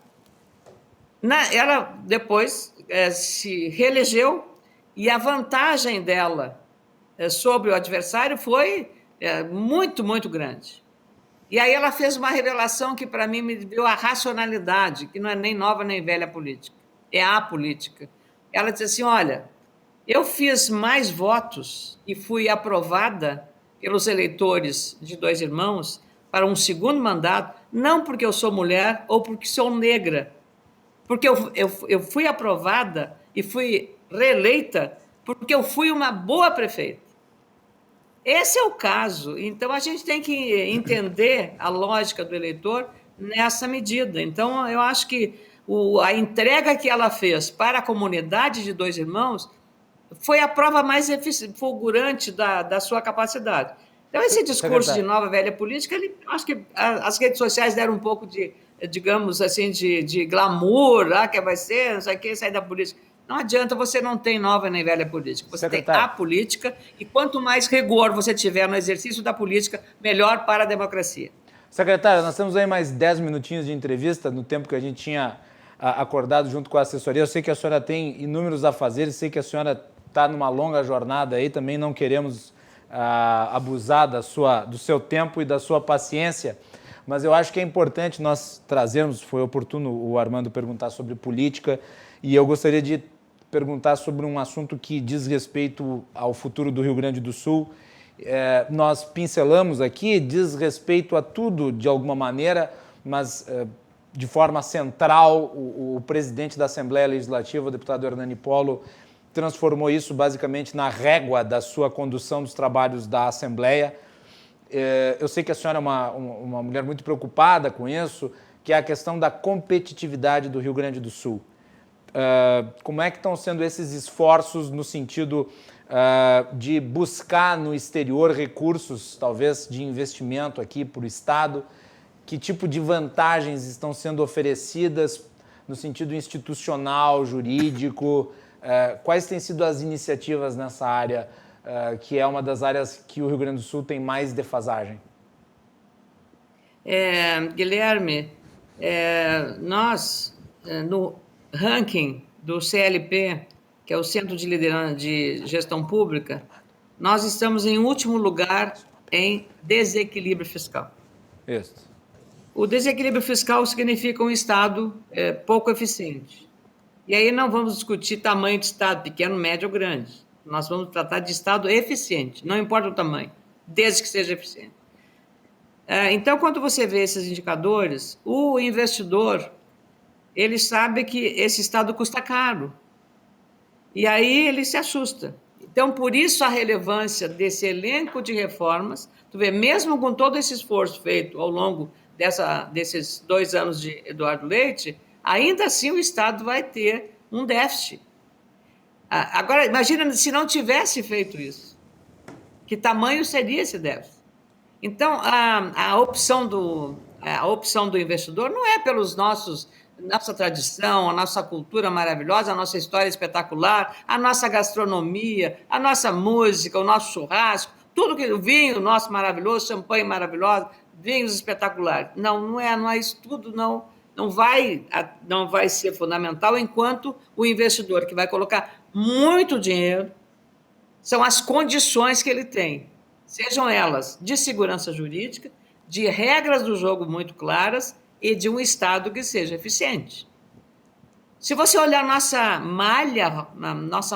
Ela depois se reelegeu e a vantagem dela sobre o adversário foi muito, muito grande. E aí ela fez uma revelação que, para mim, me deu a racionalidade, que não é nem nova nem velha política, é a política. Ela disse assim, olha, eu fiz mais votos e fui aprovada pelos eleitores de 2 irmãos para um segundo mandato, não porque eu sou mulher ou porque sou negra, porque eu fui aprovada e fui reeleita porque eu fui uma boa prefeita. Esse é o caso. Então, a gente tem que entender a lógica do eleitor nessa medida. Então, eu acho que a entrega que ela fez para a comunidade de 2 irmãos foi a prova mais fulgurante da sua capacidade. Então, esse discurso de nova velha política, acho que as redes sociais deram um pouco de, digamos assim, de glamour, que vai ser, não sei o que, sair da política. Não adianta, você não tem nova nem velha política. Você tem a política e quanto mais rigor você tiver no exercício da política, melhor para a democracia. Secretária, nós temos aí mais 10 minutinhos de entrevista no tempo que a gente tinha acordado junto com a assessoria. Eu sei que a senhora tem inúmeros afazeres, sei que a senhora está numa longa jornada aí, também não queremos abusar do seu tempo e da sua paciência, mas eu acho que é importante nós trazermos, foi oportuno o Armando perguntar sobre política, e eu gostaria de perguntar sobre um assunto que diz respeito ao futuro do Rio Grande do Sul. Nós pincelamos aqui, diz respeito a tudo de alguma maneira, mas de forma central, o presidente da Assembleia Legislativa, o deputado Hernani Polo, transformou isso basicamente na régua da sua condução dos trabalhos da Assembleia. eu sei que a senhora é uma mulher muito preocupada com isso, que é a questão da competitividade do Rio Grande do Sul. Como é que estão sendo esses esforços no sentido de buscar no exterior recursos, talvez, de investimento aqui para o Estado? Que tipo de vantagens estão sendo oferecidas no sentido institucional, jurídico? Quais têm sido as iniciativas nessa área, que é uma das áreas que o Rio Grande do Sul tem mais defasagem? Guilherme, nós, no ranking do CLP, que é o Centro de Liderança de Gestão Pública, nós estamos em último lugar em desequilíbrio fiscal. Isso. O desequilíbrio fiscal significa um Estado pouco eficiente. E aí não vamos discutir tamanho de Estado, pequeno, médio ou grande. Nós vamos tratar de Estado eficiente, não importa o tamanho, desde que seja eficiente. Então, quando você vê esses indicadores, o investidor, ele sabe que esse Estado custa caro. E aí ele se assusta. Então, por isso a relevância desse elenco de reformas, tu vê, mesmo com todo esse esforço feito ao longo desses 2 anos de Eduardo Leite, ainda assim o Estado vai ter um déficit. Agora, imagina se não tivesse feito isso. Que tamanho seria esse déficit? Então, a opção do investidor não é pelos nossa tradição, a nossa cultura maravilhosa, a nossa história espetacular, a nossa gastronomia, a nossa música, o nosso churrasco, tudo que o vinho nosso maravilhoso, champanhe maravilhoso, vinhos espetaculares. Não é isso tudo, não vai ser fundamental enquanto o investidor que vai colocar muito dinheiro são as condições que ele tem, sejam elas de segurança jurídica, de regras do jogo muito claras e de um Estado que seja eficiente. Se você olhar nossa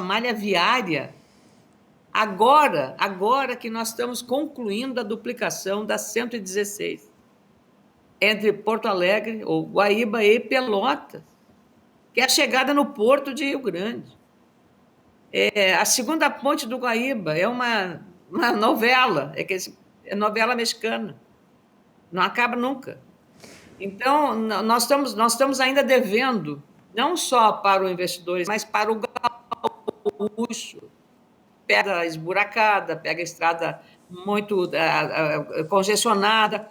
malha viária, agora que nós estamos concluindo a duplicação da 116, entre Porto Alegre, ou Guaíba e Pelotas, que é a chegada no Porto de Rio Grande. A segunda ponte do Guaíba é uma novela, é novela mexicana, não acaba nunca. Então, nós estamos ainda devendo, não só para o investidor, mas para o gaúcho. Pega a esburacada, pega a estrada muito congestionada.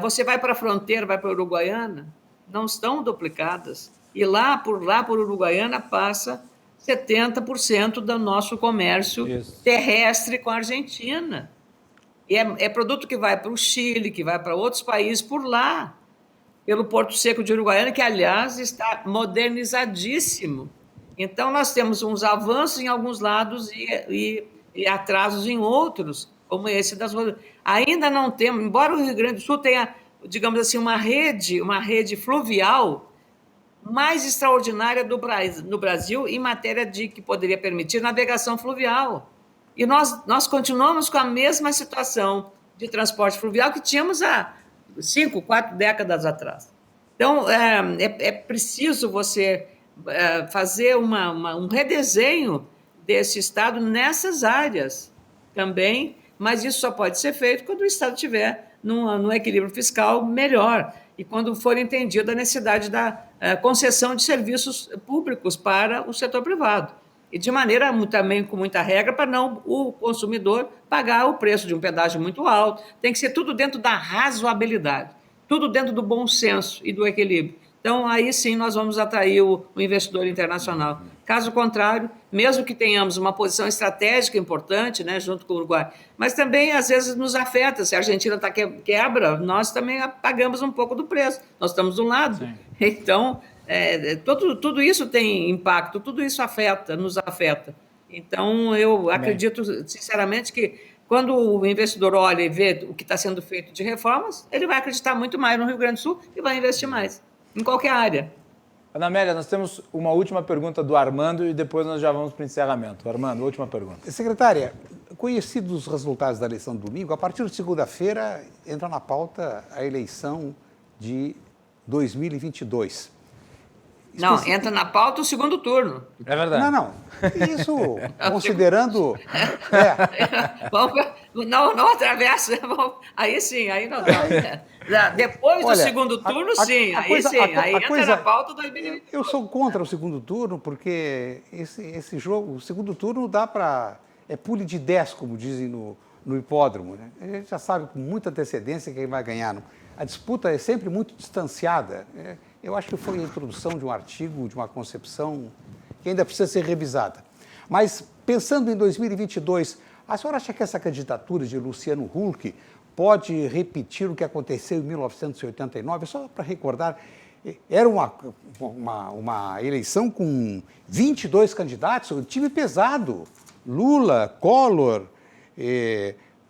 Você vai para a fronteira, vai para a Uruguaiana, não estão duplicadas. E lá por Uruguaiana passa 70% do nosso comércio terrestre com a Argentina. E é produto que vai para o Chile, que vai para outros países por lá, pelo Porto Seco de Uruguaiana, que, aliás, está modernizadíssimo. Então, nós temos uns avanços em alguns lados e atrasos em outros, como esse das rodovias. Ainda não temos, embora o Rio Grande do Sul tenha, digamos assim, uma rede fluvial mais extraordinária no Brasil em matéria de que poderia permitir navegação fluvial. E nós continuamos com a mesma situação de transporte fluvial que tínhamos há 5, 4 décadas atrás. Então, é preciso você fazer um redesenho desse Estado nessas áreas também, mas isso só pode ser feito quando o Estado estiver num equilíbrio fiscal melhor e quando for entendida a necessidade da concessão de serviços públicos para o setor privado. E de maneira também com muita regra para não o consumidor pagar o preço de um pedágio muito alto. Tem que ser tudo dentro da razoabilidade, tudo dentro do bom senso e do equilíbrio. Então, aí sim nós vamos atrair o investidor internacional. Caso contrário, mesmo que tenhamos uma posição estratégica importante, né, junto com o Uruguai, mas também às vezes nos afeta. Se a Argentina quebra, nós também pagamos um pouco do preço. Nós estamos do lado. Sim. Então, tudo isso tem impacto, tudo isso nos afeta. Então, eu acredito, sinceramente, que quando o investidor olha e vê o que está sendo feito de reformas, ele vai acreditar muito mais no Rio Grande do Sul e vai investir mais, em qualquer área. Ana Amélia, nós temos uma última pergunta do Armando e depois nós já vamos para o encerramento. Armando, última pergunta. Secretária, conhecidos os resultados da eleição do domingo, a partir de segunda-feira entra na pauta a eleição de 2022. Não, entra na pauta o segundo turno. É verdade. Não. Isso, considerando... Não atravessa. Aí sim, aí não dá. Depois do segundo turno, sim. Aí entra na pauta 2020. Eu sou contra o segundo turno, porque esse jogo, o segundo turno dá para... É pule de 10, como dizem no hipódromo. Né? A gente já sabe com muita antecedência quem vai ganhar. A disputa é sempre muito distanciada. Eu acho que foi a introdução de um artigo, de uma concepção que ainda precisa ser revisada. Mas, pensando em 2022, a senhora acha que essa candidatura de Luciano Huck pode repetir o que aconteceu em 1989? Só para recordar, era uma eleição com 22 candidatos, um time pesado. Lula, Collor,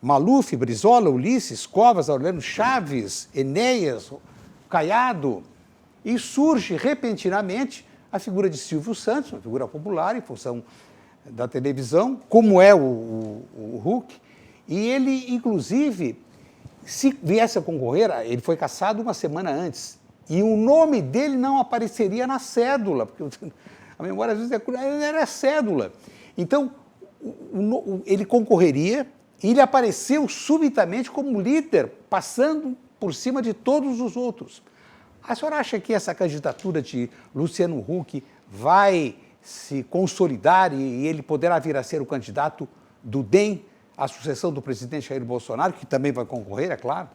Maluf, Brizola, Ulisses, Covas, Aureliano Chaves, Enéas, Caiado. E surge repentinamente a figura de Silvio Santos, uma figura popular em função da televisão, como é o Huck. E ele, inclusive, se viesse a concorrer, ele foi cassado uma semana antes. E o nome dele não apareceria na cédula, porque a memória às vezes era cédula. Então, ele concorreria e ele apareceu subitamente como líder, passando por cima de todos os outros. A senhora acha que essa candidatura de Luciano Huck vai se consolidar e ele poderá vir a ser o candidato do DEM à sucessão do presidente Jair Bolsonaro, que também vai concorrer, é claro?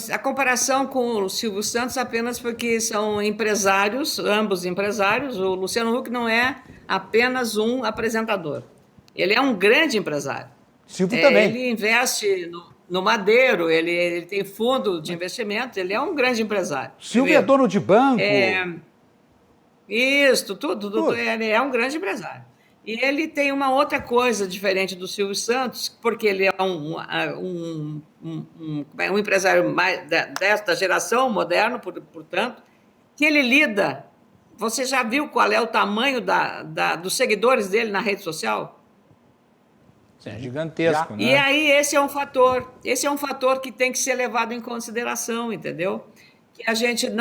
A comparação com o Silvio Santos apenas porque são empresários, ambos empresários. O Luciano Huck não é apenas um apresentador. Ele é um grande empresário. Silvio também. Ele investe no Madeiro, ele tem fundo de investimento, ele é um grande empresário. Silvio é dono de banco. Isso, tudo. Ele é um grande empresário. E ele tem uma outra coisa diferente do Silvio Santos, porque ele é um empresário mais desta geração, moderno, portanto, que ele lida. Você já viu qual é o tamanho dos seguidores dele na rede social? É gigantesco, né? E aí esse é um fator que tem que ser levado em consideração, entendeu? Que a gente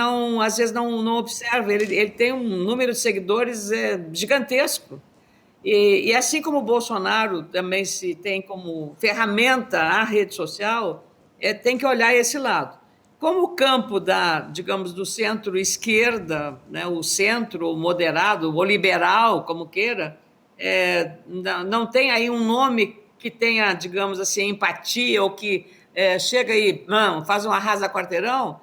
às vezes não observa. Ele tem um número de seguidores gigantesco. E assim como o Bolsonaro também se tem como ferramenta a rede social, tem que olhar esse lado. Como o campo digamos, do centro-esquerda, né, o centro, o moderado, o liberal, como queira, não tem aí um nome que tenha, digamos assim, empatia ou que chega aí, faz um arrasa-quarteirão.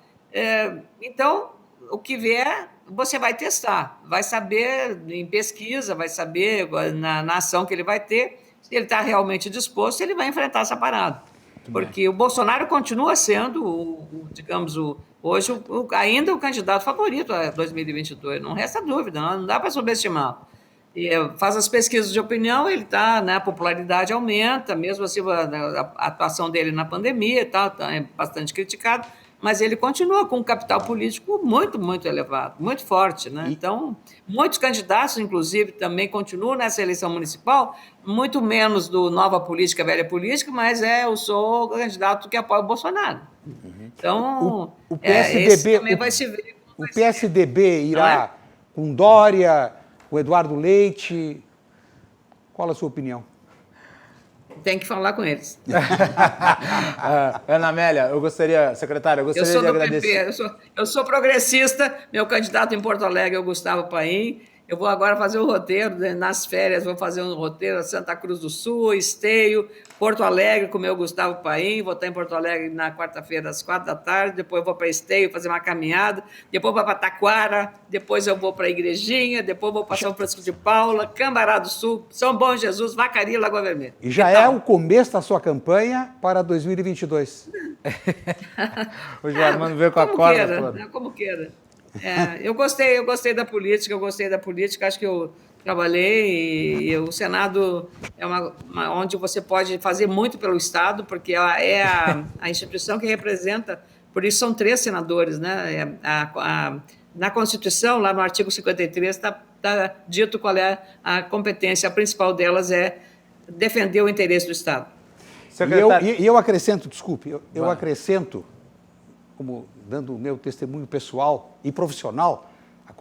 Então, o que vier, você vai testar, vai saber em pesquisa, vai saber na ação que ele vai ter, se ele está realmente disposto, ele vai enfrentar essa parada. Porque o Bolsonaro continua sendo, hoje ainda o candidato favorito a 2022, não resta dúvida, não dá para subestimar. Faz as pesquisas de opinião, ele está, né, a popularidade aumenta, mesmo assim a atuação dele na pandemia e tal, é bastante criticado, mas ele continua com um capital político muito, muito elevado, muito forte, né? Então, muitos candidatos, inclusive, também continuam nessa eleição municipal, muito menos do Nova Política, Velha Política, mas eu sou o candidato que apoia o Bolsonaro. Então, o PSDB, esse também vai se ver. O PSDB irá com Dória, com Eduardo Leite. Qual a sua opinião? Tem que falar com eles. Ana Amélia, secretária, eu gostaria de agradecer. Eu sou progressista, meu candidato em Porto Alegre é o Gustavo Paim. Eu vou agora fazer o roteiro, nas férias vou fazer um roteiro Santa Cruz do Sul, Esteio, Porto Alegre com o meu Gustavo Paim. Vou estar em Porto Alegre na quarta-feira às 4h, depois eu vou para Esteio fazer uma caminhada, depois vou para Taquara, depois eu vou para a Igrejinha, depois vou para São Francisco de Paula, Cambará do Sul, São Bom Jesus, Vacaria e Lagoa Vermelha. E já é o começo da sua campanha para 2022. O Germano veio com a corda toda. Como queira. Eu gostei da política, acho que eu trabalhei e o Senado é onde você pode fazer muito pelo Estado, porque é a instituição que representa, por isso são 3 senadores, né? Na Constituição, lá no artigo 53, está dito qual é a competência, a principal delas é defender o interesse do Estado. E eu acrescento, desculpe, eu acrescento, como dando o meu testemunho pessoal e profissional,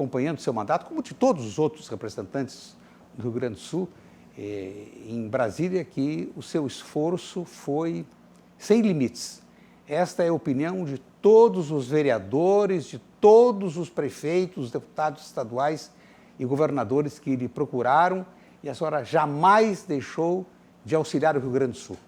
acompanhando seu mandato, como de todos os outros representantes do Rio Grande do Sul, em Brasília, que o seu esforço foi sem limites. Esta é a opinião de todos os vereadores, de todos os prefeitos, deputados estaduais e governadores que lhe procuraram, e a senhora jamais deixou de auxiliar o Rio Grande do Sul.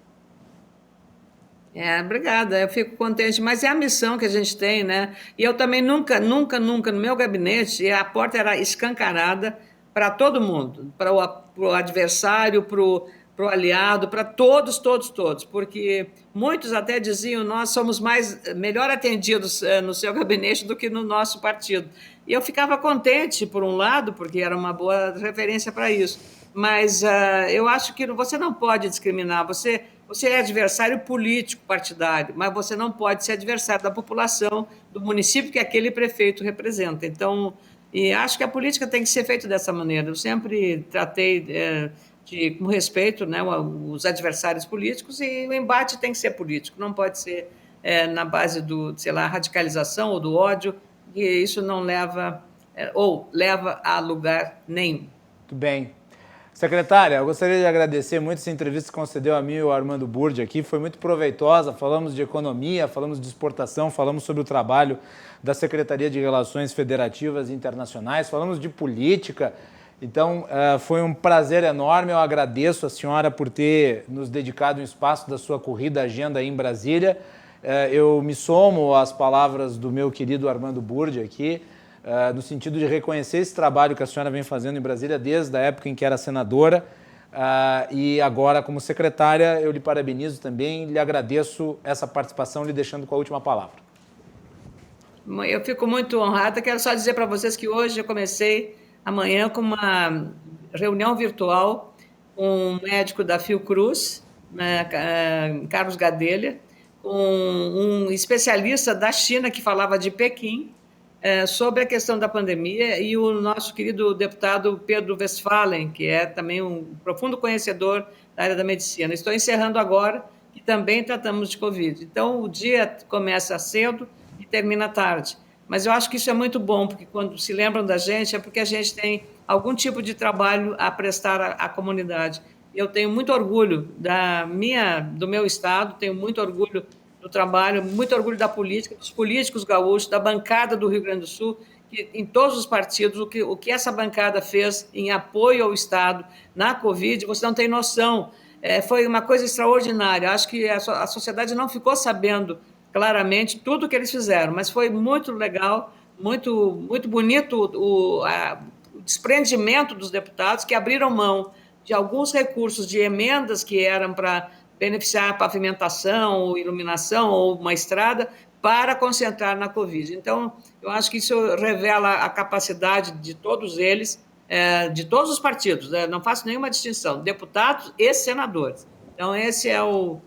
Obrigada, eu fico contente, mas é a missão que a gente tem, né? E eu também nunca, no meu gabinete, a porta era escancarada para todo mundo, para o adversário, para o aliado, para todos, porque muitos até diziam, nós somos melhor atendidos no seu gabinete do que no nosso partido. E eu ficava contente, por um lado, porque era uma boa referência para isso, mas eu acho que você não pode discriminar, você é adversário político partidário, mas você não pode ser adversário da população, do município que aquele prefeito representa. Então, e acho que a política tem que ser feita dessa maneira. Eu sempre tratei com respeito, né, os adversários políticos, e o embate tem que ser político, não pode ser na base do, radicalização ou do ódio, e isso não leva, ou leva a lugar nenhum. Muito bem. Secretária, eu gostaria de agradecer muito essa entrevista que concedeu a mim e ao Armando Burdi aqui, foi muito proveitosa, falamos de economia, falamos de exportação, falamos sobre o trabalho da Secretaria de Relações Federativas e Internacionais, falamos de política, então foi um prazer enorme, eu agradeço a senhora por ter nos dedicado um espaço da sua corrida agenda aí em Brasília, eu me somo às palavras do meu querido Armando Burdi aqui, no sentido de reconhecer esse trabalho que a senhora vem fazendo em Brasília desde a época em que era senadora e agora como secretária eu lhe parabenizo também, lhe agradeço essa participação, lhe deixando com a última palavra. Eu fico muito honrada, quero só dizer para vocês que hoje eu comecei amanhã com uma reunião virtual com um médico da Fiocruz, né, Carlos Gadelha, com um especialista da China que falava de Pequim, sobre a questão da pandemia, e o nosso querido deputado Pedro Westphalen, que é também um profundo conhecedor da área da medicina. Estou encerrando agora, e também tratamos de Covid. Então, o dia começa cedo e termina tarde. Mas eu acho que isso é muito bom, porque quando se lembram da gente, é porque a gente tem algum tipo de trabalho a prestar à comunidade. Eu tenho muito orgulho do meu estado, tenho muito orgulho do trabalho, muito orgulho da política, dos políticos gaúchos, da bancada do Rio Grande do Sul, que em todos os partidos, o que essa bancada fez em apoio ao Estado na Covid, você não tem noção, foi uma coisa extraordinária. Acho que a sociedade não ficou sabendo claramente tudo o que eles fizeram, mas foi muito legal, muito, muito bonito o desprendimento dos deputados que abriram mão de alguns recursos de emendas que eram para beneficiar a pavimentação, ou iluminação, ou uma estrada, para concentrar na Covid. Então, eu acho que isso revela a capacidade de todos eles, de todos os partidos, não faço nenhuma distinção, deputados e senadores. Então, esse é o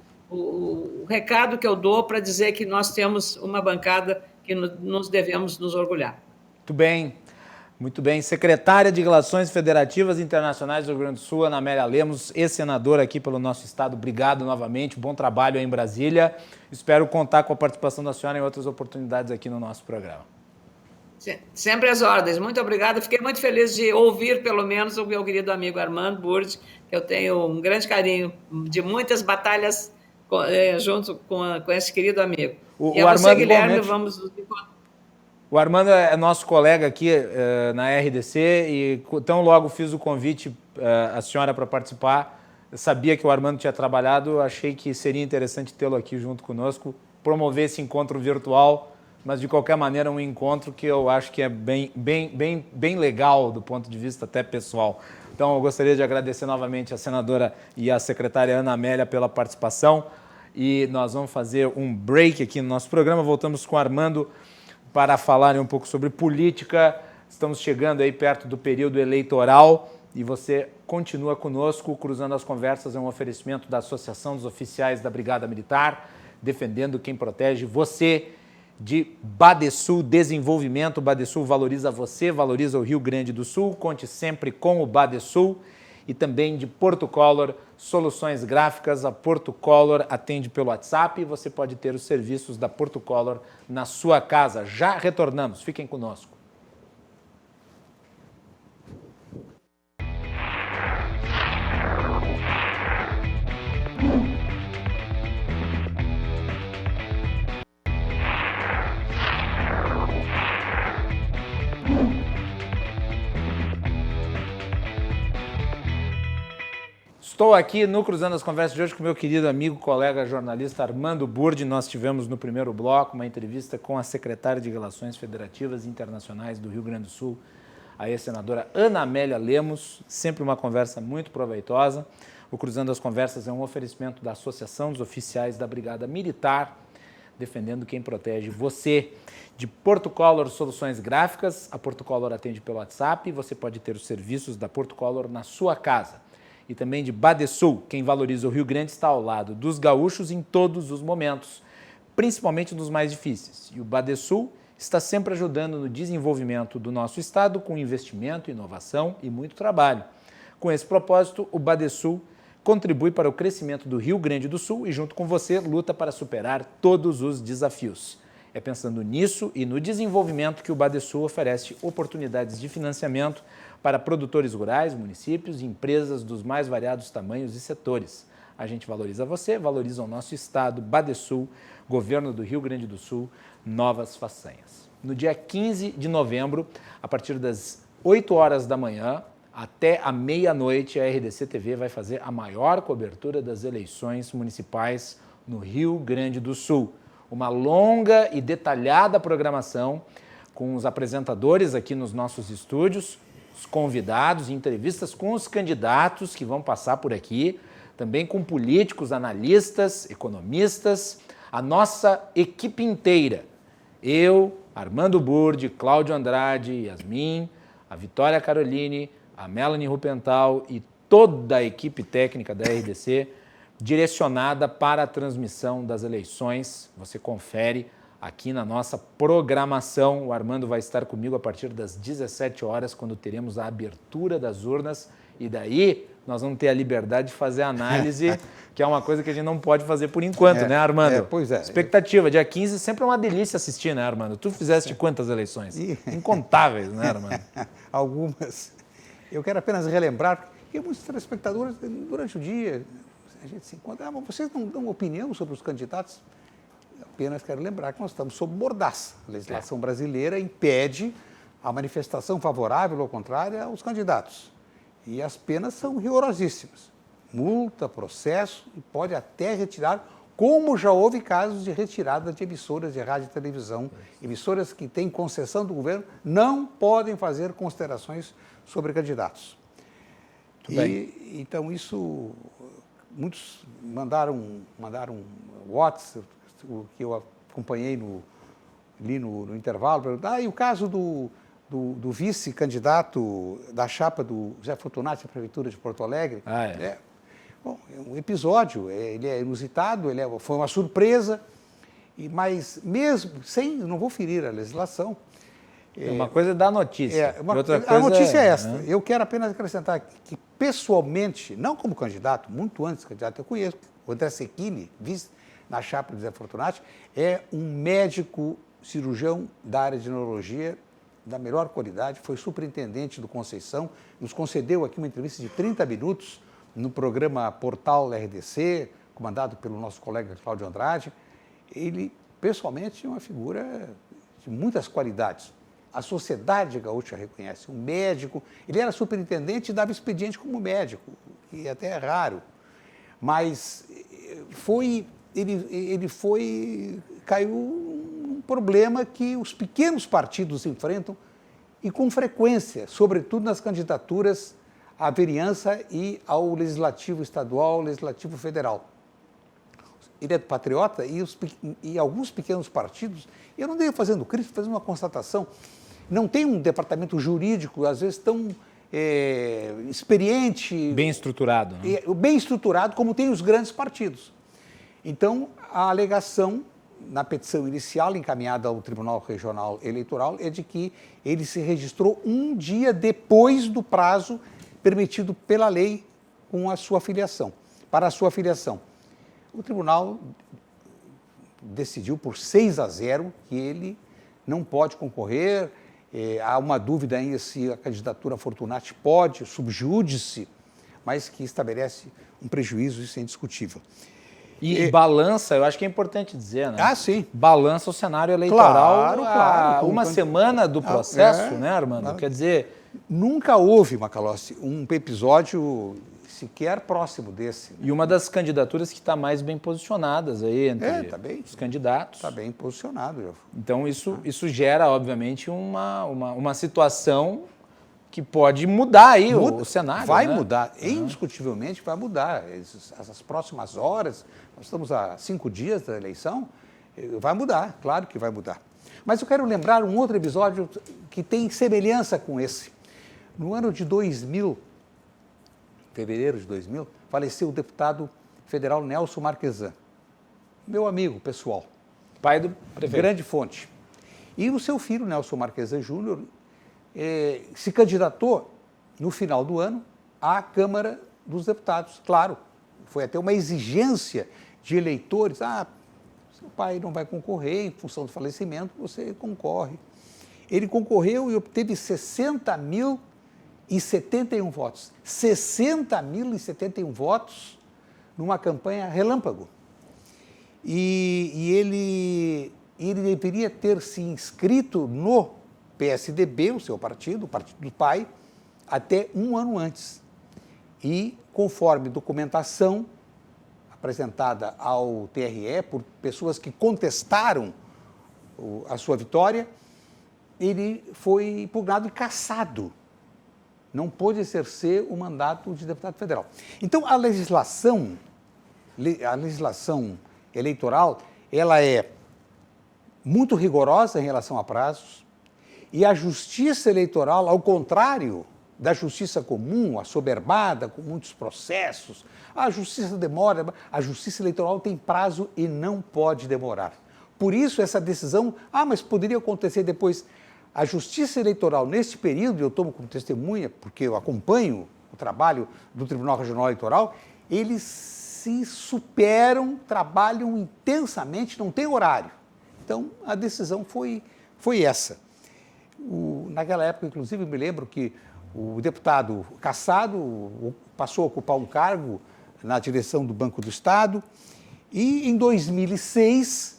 recado que eu dou para dizer que nós temos uma bancada que nos devemos nos orgulhar. Muito bem. Secretária de Relações Federativas Internacionais do Rio Grande do Sul, Ana Amélia Lemos, ex-senadora aqui pelo nosso estado. Obrigado novamente, bom trabalho aí em Brasília. Espero contar com a participação da senhora em outras oportunidades aqui no nosso programa. Sempre às ordens. Muito obrigada. Fiquei muito feliz de ouvir, pelo menos, o meu querido amigo Armando Burdi, que eu tenho um grande carinho de muitas batalhas junto com esse querido amigo. E a você, Guilherme, vamos nos encontrar. O Armando é nosso colega aqui na RDC e tão logo fiz o convite à senhora para participar. Eu sabia que o Armando tinha trabalhado, achei que seria interessante tê-lo aqui junto conosco, promover esse encontro virtual, mas de qualquer maneira um encontro que eu acho que é bem legal do ponto de vista até pessoal. Então eu gostaria de agradecer novamente a senadora e a secretária Ana Amélia pela participação e nós vamos fazer um break aqui no nosso programa. Voltamos com o Armando para falar um pouco sobre política. Estamos chegando aí perto do período eleitoral e você continua conosco. Cruzando as Conversas é um oferecimento da Associação dos Oficiais da Brigada Militar, defendendo quem protege você, de Badesul Desenvolvimento. O Badesul valoriza você, valoriza o Rio Grande do Sul. Conte sempre com o Badesul. E também de Portocolor, soluções gráficas. A Portocolor atende pelo WhatsApp e você pode ter os serviços da Portocolor na sua casa. Já retornamos, fiquem conosco. Estou aqui no Cruzando as Conversas de hoje com meu querido amigo, colega jornalista Armando Burdi. Nós tivemos no primeiro bloco uma entrevista com a secretária de Relações Federativas e Internacionais do Rio Grande do Sul, a ex-senadora Ana Amélia Lemos. Sempre uma conversa muito proveitosa. O Cruzando as Conversas é um oferecimento da Associação dos Oficiais da Brigada Militar, defendendo quem protege você. De Portocolor Soluções Gráficas, a Portocolor atende pelo WhatsApp e você pode ter os serviços da Portocolor na sua casa. E também de Badesul, quem valoriza o Rio Grande está ao lado dos gaúchos em todos os momentos, principalmente nos mais difíceis. E o Badesul está sempre ajudando no desenvolvimento do nosso estado com investimento, inovação e muito trabalho. Com esse propósito, o Badesul contribui para o crescimento do Rio Grande do Sul e, junto com você, luta para superar todos os desafios. É pensando nisso e no desenvolvimento que o Badesul oferece oportunidades de financiamento para produtores rurais, municípios e empresas dos mais variados tamanhos e setores. A gente valoriza você, valoriza o nosso estado, Badesul, Governo do Rio Grande do Sul, novas façanhas. No dia 15 de novembro, a partir das 8 horas da manhã, até a meia-noite, a RDC TV vai fazer a maior cobertura das eleições municipais no Rio Grande do Sul. Uma longa e detalhada programação com os apresentadores aqui nos nossos estúdios, os convidados, entrevistas com os candidatos que vão passar por aqui, também com políticos, analistas, economistas, a nossa equipe inteira. Eu, Armando Burdi, Cláudio Andrade, Yasmin, a Vitória Caroline, a Melanie Rupental e toda a equipe técnica da RDC direcionada para a transmissão das eleições. Você confere aqui na nossa programação. O Armando vai estar comigo a partir das 17 horas, quando teremos a abertura das urnas. E daí nós vamos ter a liberdade de fazer a análise, que é uma coisa que a gente não pode fazer por enquanto, né, Armando? Pois é. Expectativa, dia 15 sempre é uma delícia assistir, né, Armando? Tu fizeste quantas eleições? Incontáveis, né, Armando? Algumas. Eu quero apenas relembrar, porque muitos telespectadores, durante o dia, a gente se encontra, vocês não dão opinião sobre os candidatos? Apenas quero lembrar que nós estamos sob mordaça. A legislação brasileira impede a manifestação favorável ou contrária aos candidatos. E as penas são rigorosíssimas. Multa, processo e pode até retirar, como já houve casos de retirada de emissoras de rádio e televisão. Emissoras que têm concessão do governo não podem fazer considerações sobre candidatos. Então, isso, muitos mandaram WhatsApp, o que eu acompanhei ali no intervalo, perguntar, e o caso do vice-candidato da chapa do Zé Fortunati à Prefeitura de Porto Alegre. Bom, é um episódio, ele é inusitado, foi uma surpresa, mas mesmo sem, não vou ferir a legislação. Uma coisa é dar notícia. A notícia é esta. Eu quero apenas acrescentar que, pessoalmente, não como candidato, muito antes de candidato, eu conheço o André Secchini, vice na chapa do Zé Fortunati, é um médico cirurgião da área de neurologia da melhor qualidade, foi superintendente do Conceição, nos concedeu aqui uma entrevista de 30 minutos no programa Portal RDC, comandado pelo nosso colega Cláudio Andrade. Ele, pessoalmente, é uma figura de muitas qualidades. A sociedade gaúcha reconhece. Um médico, ele era superintendente e dava expediente como médico, que até é raro. Mas caiu um problema que os pequenos partidos enfrentam e com frequência, sobretudo nas candidaturas à vereança e ao legislativo estadual, ao legislativo federal. Ele é patriota e alguns pequenos partidos, eu não devo fazendo crítica, fazendo uma constatação, não tem um departamento jurídico, às vezes tão experiente. Bem estruturado. Né? Bem estruturado, como tem os grandes partidos. Então, a alegação na petição inicial encaminhada ao Tribunal Regional Eleitoral é de que ele se registrou um dia depois do prazo permitido pela lei com a sua filiação, para a sua filiação. O tribunal decidiu por 6-0 que ele não pode concorrer. Há uma dúvida ainda se a candidatura Fortunati pode, subjúdice, mas que estabelece um prejuízo, isso é indiscutível. E balança, eu acho que é importante dizer, né? Sim. Balança o cenário eleitoral claro, uma semana do processo, né, Armando? Claro. Quer dizer... Nunca houve, Macalossi, um episódio sequer próximo desse. E uma das candidaturas que está mais bem posicionadas aí entre os candidatos. Está bem posicionado. Então, isso gera, obviamente, uma situação que pode mudar aí o cenário. Vai mudar, indiscutivelmente vai mudar. Essas próximas horas, nós estamos a 5 dias da eleição, vai mudar, claro que vai mudar. Mas eu quero lembrar um outro episódio que tem semelhança com esse. No ano de 2000, fevereiro de 2000, faleceu o deputado federal Nelson Marquesan, meu amigo pessoal. Pai do prefeito. Grande fonte. E o seu filho, Nelson Marquesan Júnior, se candidatou no final do ano à Câmara dos Deputados. Claro, foi até uma exigência de eleitores. Seu pai não vai concorrer em função do falecimento, você concorre. Ele concorreu e obteve 60.071 votos. 60.071 votos numa campanha relâmpago. E ele deveria ter se inscrito no PSDB, o seu partido, o partido do pai, até um ano antes. E, conforme documentação apresentada ao TRE por pessoas que contestaram a sua vitória, ele foi impugnado e cassado. Não pôde exercer o mandato de deputado federal. Então, a legislação eleitoral, ela é muito rigorosa em relação a prazos, e a justiça eleitoral, ao contrário da justiça comum, assoberbada, com muitos processos, a justiça demora, a justiça eleitoral tem prazo e não pode demorar. Por isso, essa decisão, mas poderia acontecer depois. A justiça eleitoral, neste período, eu tomo como testemunha, porque eu acompanho o trabalho do Tribunal Regional Eleitoral, eles se superam, trabalham intensamente, não tem horário. Então, a decisão foi essa. Naquela época, inclusive, eu me lembro que o deputado cassado passou a ocupar um cargo na direção do Banco do Estado e, em 2006,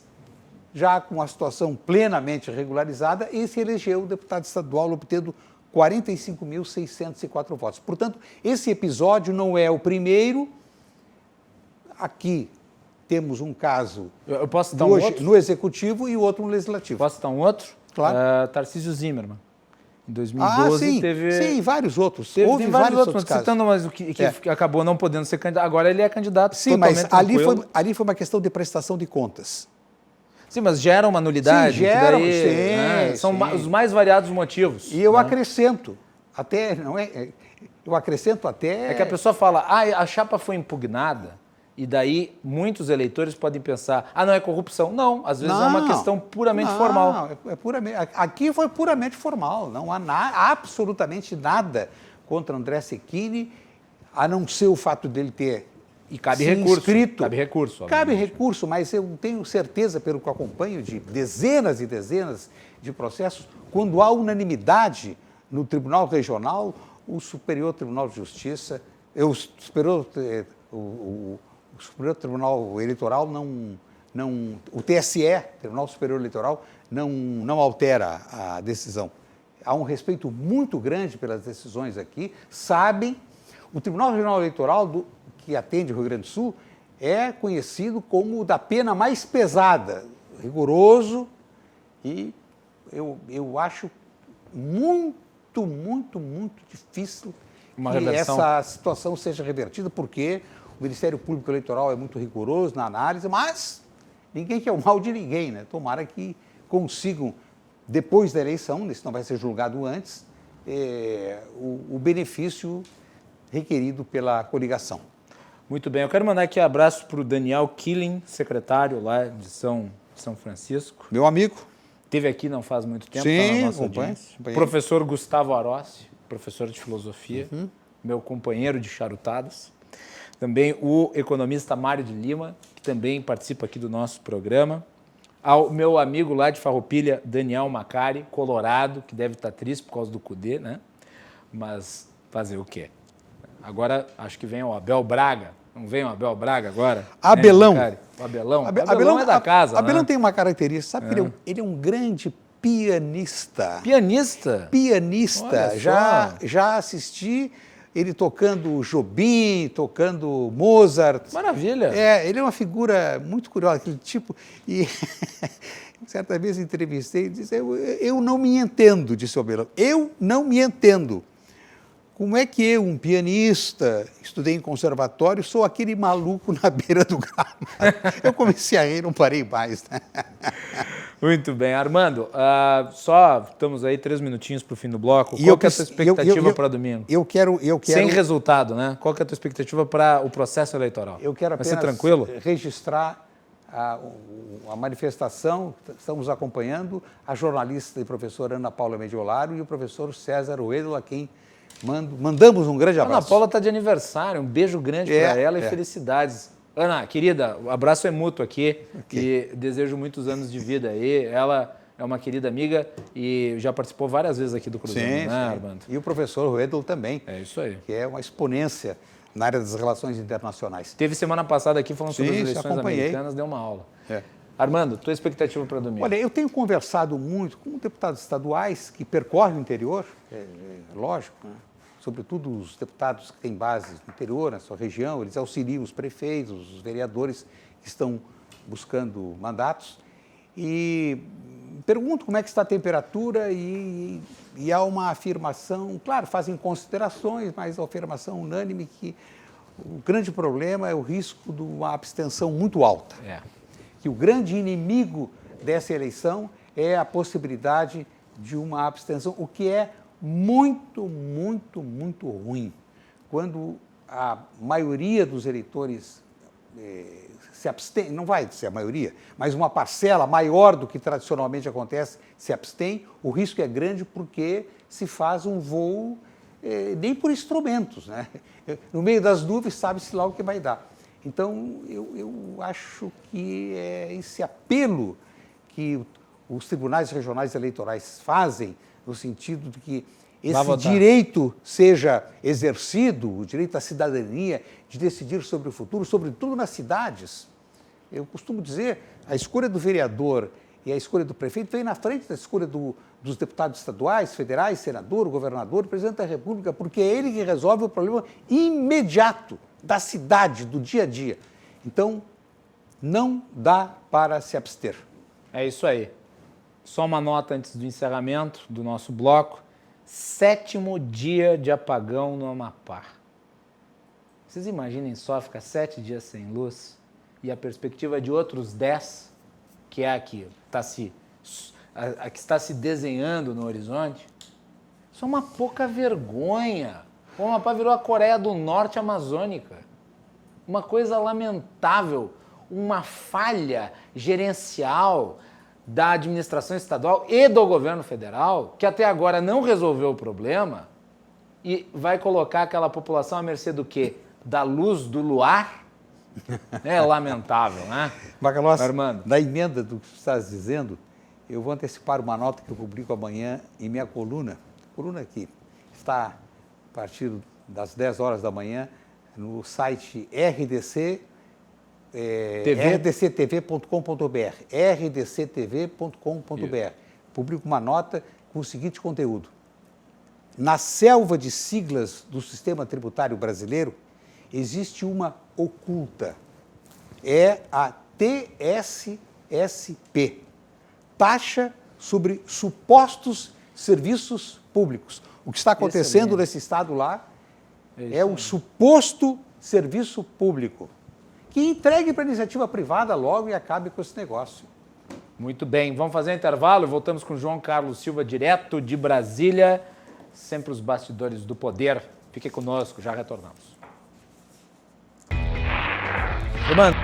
já com a situação plenamente regularizada, ele se elegeu deputado estadual, obtendo 45.604 votos. Portanto, esse episódio não é o primeiro. Aqui temos um caso eu posso citar um outro? No Executivo e o outro no Legislativo. Posso citar um outro? Claro. Tarcísio Zimmermann. Em 2012 teve... Sim, vários outros. Houve vários outros casos. Citando mais o que acabou não podendo ser candidato. Agora ele é candidato. Sim, mas ali foi uma questão de prestação de contas. Sim, mas gera uma nulidade. Sim, geram, sim, são os mais variados motivos. E eu acrescento, eu acrescento até... É que a pessoa fala, a chapa foi impugnada, e daí muitos eleitores podem pensar, não é corrupção. Não, às vezes é uma questão puramente formal. Aqui foi puramente formal, não há absolutamente nada contra André Cecchini, a não ser o fato dele ter inscrito. Cabe recurso. Cabe recurso, mas eu tenho certeza, pelo que eu acompanho, de dezenas e dezenas de processos, quando há unanimidade no Tribunal Regional, o Superior Tribunal de Justiça, o Superior Tribunal Eleitoral o TSE, Tribunal Superior Eleitoral, não altera a decisão. Há um respeito muito grande pelas decisões aqui, o Tribunal Regional Eleitoral, que atende o Rio Grande do Sul, é conhecido como o da pena mais pesada, rigoroso, e eu acho muito, muito, muito difícil que essa situação seja revertida, porque o Ministério Público Eleitoral é muito rigoroso na análise, mas ninguém quer o mal de ninguém, né? Tomara que consigam, depois da eleição, isso não vai ser julgado antes, o benefício requerido pela coligação. Muito bem, eu quero mandar aqui um abraço para o Daniel Killing, secretário lá de São Francisco. Meu amigo. Esteve aqui não faz muito tempo, sim, na nossa audiência. Professor Gustavo Arossi, professor de filosofia, meu companheiro de charutadas. Também o economista Mário de Lima, que também participa aqui do nosso programa. Ao meu amigo lá de Farroupilha, Daniel Macari, colorado, que deve estar triste por causa do Cudê, né? Mas fazer o quê? Agora acho que vem o Abel Braga. Não vem o Abel Braga agora? Abelão. O Abelão. Abelão é da casa, Abelão, né? tem uma característica, sabe que ele é um grande pianista. Pianista? Pianista. Já assisti ele tocando Jobim, tocando Mozart. Maravilha! Ele é uma figura muito curiosa, aquele tipo. E certa vez entrevistei e disse: eu não me entendo, disse o Abelão. Eu não me entendo. Como é que eu, um pianista, estudei em conservatório, sou aquele maluco na beira do gramado? Eu comecei a rir, não parei mais. Né? Muito bem. Armando, só estamos aí 3 minutinhos para o fim do bloco. Qual que é a tua expectativa para domingo? Eu quero... Sem resultado, né? Qual que é a tua expectativa para o processo eleitoral? Eu quero apenas registrar a manifestação, estamos acompanhando a jornalista e professora Ana Paula Mediolaro e o professor César Oedel, a quem mandamos um grande abraço. Ana Paula está de aniversário, um beijo grande para ela e felicidades. Ana, querida, o abraço é mútuo aqui e desejo muitos anos de vida aí. Ela é uma querida amiga e já participou várias vezes aqui do Cruzando, né, Armando? E o professor Oedel também. É isso aí. Que é uma exponência na área das relações internacionais. Teve semana passada aqui falando sobre as eleições americanas, deu uma aula. Armando, tua expectativa para domingo? Olha, eu tenho conversado muito com deputados estaduais que percorrem o interior, lógico, né? Sobretudo os deputados que têm base no interior, na sua região, eles auxiliam os prefeitos, os vereadores que estão buscando mandatos e pergunto como é que está a temperatura e há uma afirmação, claro, fazem considerações, mas a afirmação unânime que o grande problema é o risco de uma abstenção muito alta. Que o grande inimigo dessa eleição é a possibilidade de uma abstenção, o que é muito, muito, muito ruim. Quando a maioria dos eleitores se abstém, não vai ser a maioria, mas uma parcela maior do que tradicionalmente acontece se abstém, o risco é grande porque se faz um voo nem por instrumentos, né? No meio das nuvens sabe-se lá o que vai dar. Então, eu acho que é esse apelo que os tribunais regionais eleitorais fazem, no sentido de que esse direito seja exercido, o direito à cidadania, de decidir sobre o futuro, sobretudo nas cidades. Eu costumo dizer, a escolha do vereador e a escolha do prefeito vem na frente da escolha dos deputados estaduais, federais, senador, governador, presidente da República, porque é ele que resolve o problema imediato da cidade, do dia a dia. Então, não dá para se abster. É isso aí. Só uma nota antes do encerramento do nosso bloco. 7º dia de apagão no Amapá. Vocês imaginem só ficar 7 dias sem luz e a perspectiva de outros 10, que é a que está se desenhando no horizonte. Isso é uma pouca vergonha. O Amapá virou a Coreia do Norte amazônica. Uma coisa lamentável, uma falha gerencial da administração estadual e do governo federal, que até agora não resolveu o problema e vai colocar aquela população à mercê do quê? Da luz do luar? É lamentável, né? Macalossi, Armando, da emenda do que você está dizendo, eu vou antecipar uma nota que eu publico amanhã em minha coluna que está a partir das 10 horas da manhã no site rdctv.com.br, rdctv.com.br. Publico uma nota com o seguinte conteúdo. Na selva de siglas do sistema tributário brasileiro, existe uma oculta. É a TSSP, Taxa sobre Supostos Serviços Públicos. O que está acontecendo nesse estado lá é um suposto serviço público. Que entregue para a iniciativa privada logo e acabe com esse negócio. Muito bem, vamos fazer um intervalo e voltamos com o João Carlos Silva, direto de Brasília, sempre os bastidores do poder. Fique conosco, já retornamos. Mano.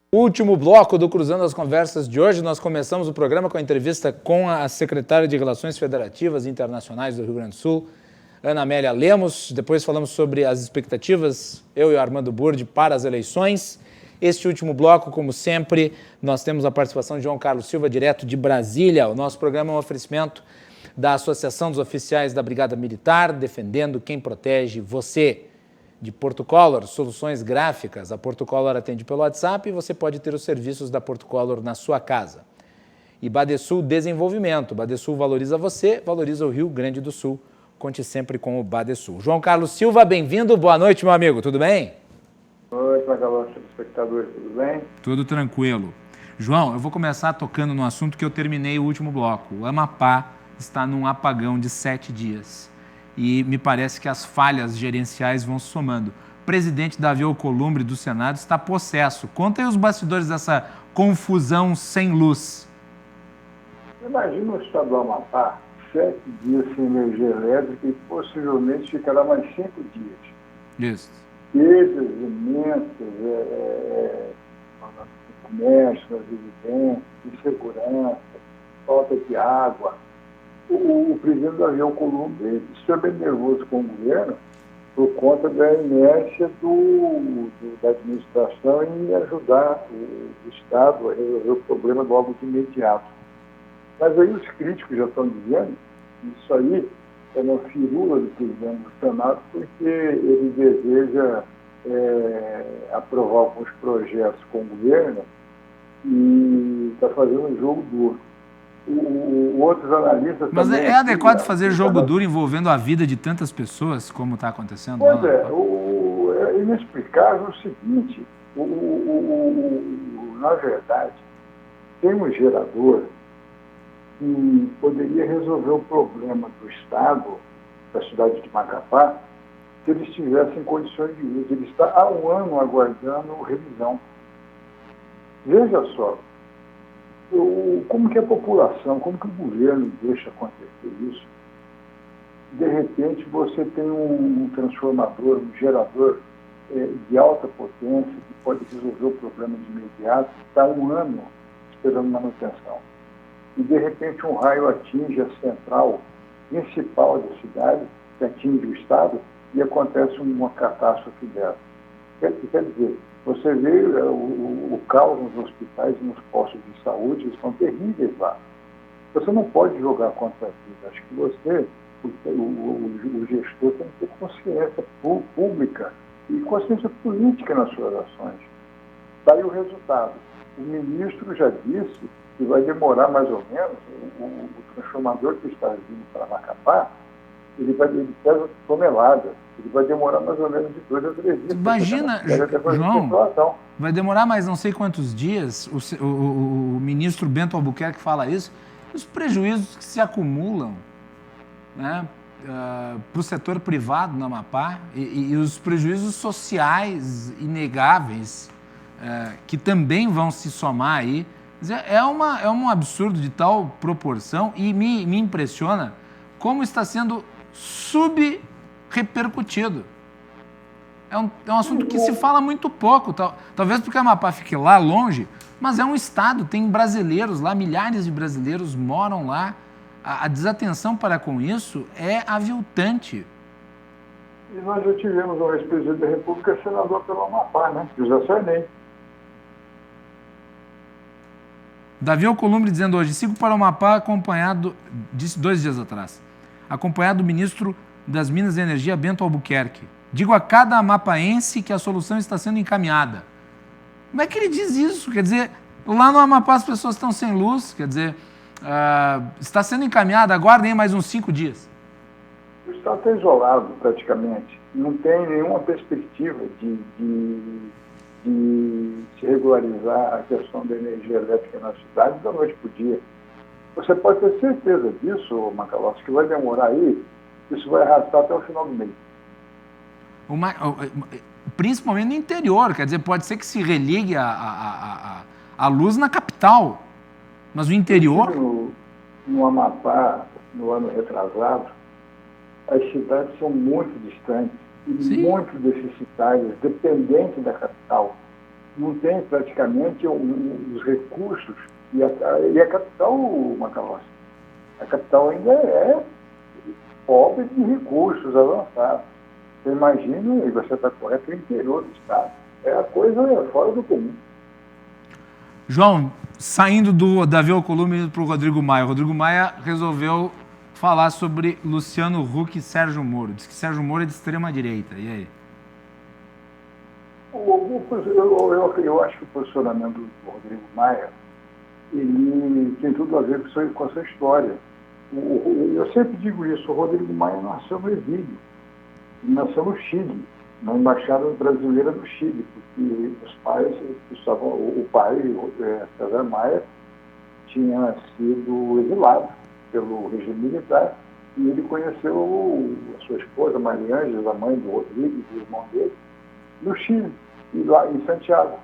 Último bloco do Cruzando as Conversas de hoje, nós começamos o programa com a entrevista com a secretária de Relações Federativas e Internacionais do Rio Grande do Sul, Ana Amélia Lemos. Depois falamos sobre as expectativas, eu e o Armando Burdi, para as eleições. Este último bloco, como sempre, nós temos a participação de João Carlos Silva, direto de Brasília. O nosso programa é um oferecimento da Associação dos Oficiais da Brigada Militar, defendendo quem protege você. de Porto Color, soluções gráficas. A Porto Color atende pelo WhatsApp e você pode ter os serviços da Porto Color na sua casa. E Badesul Desenvolvimento. Badesul valoriza você, valoriza o Rio Grande do Sul. Conte sempre com o Badesul. João Carlos Silva, bem-vindo. Boa noite, meu amigo. Tudo bem? Boa noite, Macalossi, telespectadores. Tudo bem? Tudo tranquilo. João, eu vou começar tocando no assunto que eu terminei o último bloco. O Amapá está num apagão de 7 dias. E me parece que as falhas gerenciais vão se somando. O presidente Davi Alcolumbre do Senado está possesso. Conta aí os bastidores dessa confusão sem luz. Imagina o estado do Amapá, 7 dias sem energia elétrica e possivelmente ficará mais 5 dias. Isso. Perdas imensas, no comércio, nas residências, insegurança, falta de água. O presidente Davi Alcolumbre está bem nervoso com o governo por conta da inércia da administração em ajudar o Estado a resolver o problema logo de imediato. Mas aí os críticos já estão dizendo que isso aí é uma firula do presidente do Senado, porque ele deseja aprovar alguns projetos com o governo e está fazendo um jogo duro. Outros analistas Mas também... é adequado fazer jogo duro envolvendo a vida de tantas pessoas, como está acontecendo? Pois é inexplicável o seguinte, na verdade, tem um gerador que poderia resolver o problema do Estado, da cidade de Macapá, se eles tivessem condições de uso. Ele está há um ano aguardando revisão. Veja só, como que a população, como que o governo deixa acontecer isso? De repente você tem um transformador, um gerador de alta potência que pode resolver o problema de imediato, está há um ano esperando manutenção. E de repente um raio atinge a central principal da cidade, que atinge o Estado, e acontece uma catástrofe dessa. Quer dizer, você vê o caos nos hospitais e nos postos de saúde, eles são terríveis lá. Você não pode jogar contra a vida. Acho que você, o gestor, tem que ter consciência pública e consciência política nas suas ações. Daí o resultado. O ministro já disse que vai demorar mais ou menos, o transformador que está vindo para Macapá, ele pesa toneladas. Ele vai demorar mais ou menos de 2 a 3 dias. Imagina, João, vai demorar mais não sei quantos dias, o ministro Bento Albuquerque fala isso, os prejuízos que se acumulam, né, para o setor privado no Amapá e os prejuízos sociais inegáveis que também vão se somar aí. É um absurdo de tal proporção e me impressiona como está sendo subrepercutido. É um assunto que se fala muito pouco, talvez porque o Amapá fique lá longe, mas é um estado, tem brasileiros lá, milhares de brasileiros moram lá. A desatenção para com isso é aviltante. E nós já tivemos um ex-presidente da República, senador pelo Amapá, né? José Sarney. Davi Alcolumbre dizendo hoje, sigo para o Amapá acompanhado, disse 2 dias atrás, acompanhado do ministro das Minas e Energia, Bento Albuquerque. Digo a cada amapaense que a solução está sendo encaminhada. Como é que ele diz isso? Quer dizer, lá no Amapá as pessoas estão sem luz, quer dizer, está sendo encaminhada, aguardem mais uns 5 dias. O Estado está isolado praticamente, não tem nenhuma perspectiva de se regularizar a questão da energia elétrica na cidade da noite para o dia. Você pode ter certeza disso, Macalossi, que vai demorar aí, isso vai arrastar até o final do mês. Principalmente no interior, quer dizer, pode ser que se religue a luz na capital, mas o interior... No Amapá, no ano retrasado, as cidades são muito distantes e Sim. muito deficitárias, dependentes da capital. Não tem praticamente os recursos. E a capital, Macalossi, a capital ainda é pobre de recursos avançados. Você imagina, e você está correto, o interior do estado. A coisa fora do comum. João, saindo do Davi Alcolumbre para o Rodrigo Maia. O Rodrigo Maia resolveu falar sobre Luciano Huck e Sérgio Moro. Diz que Sérgio Moro é de extrema direita. E aí? Eu acho que o posicionamento do Rodrigo Maia, ele tem tudo a ver com a sua história. Eu sempre digo isso, o Rodrigo Maia nasceu no exílio, nasceu no Chile, na Embaixada Brasileira do Chile, porque os pais estavam, o pai, César Maia, tinha sido exilado pelo regime militar e ele conheceu a sua esposa, Maria Ângela, a mãe do Rodrigo, do irmão dele, no Chile, e lá em Santiago.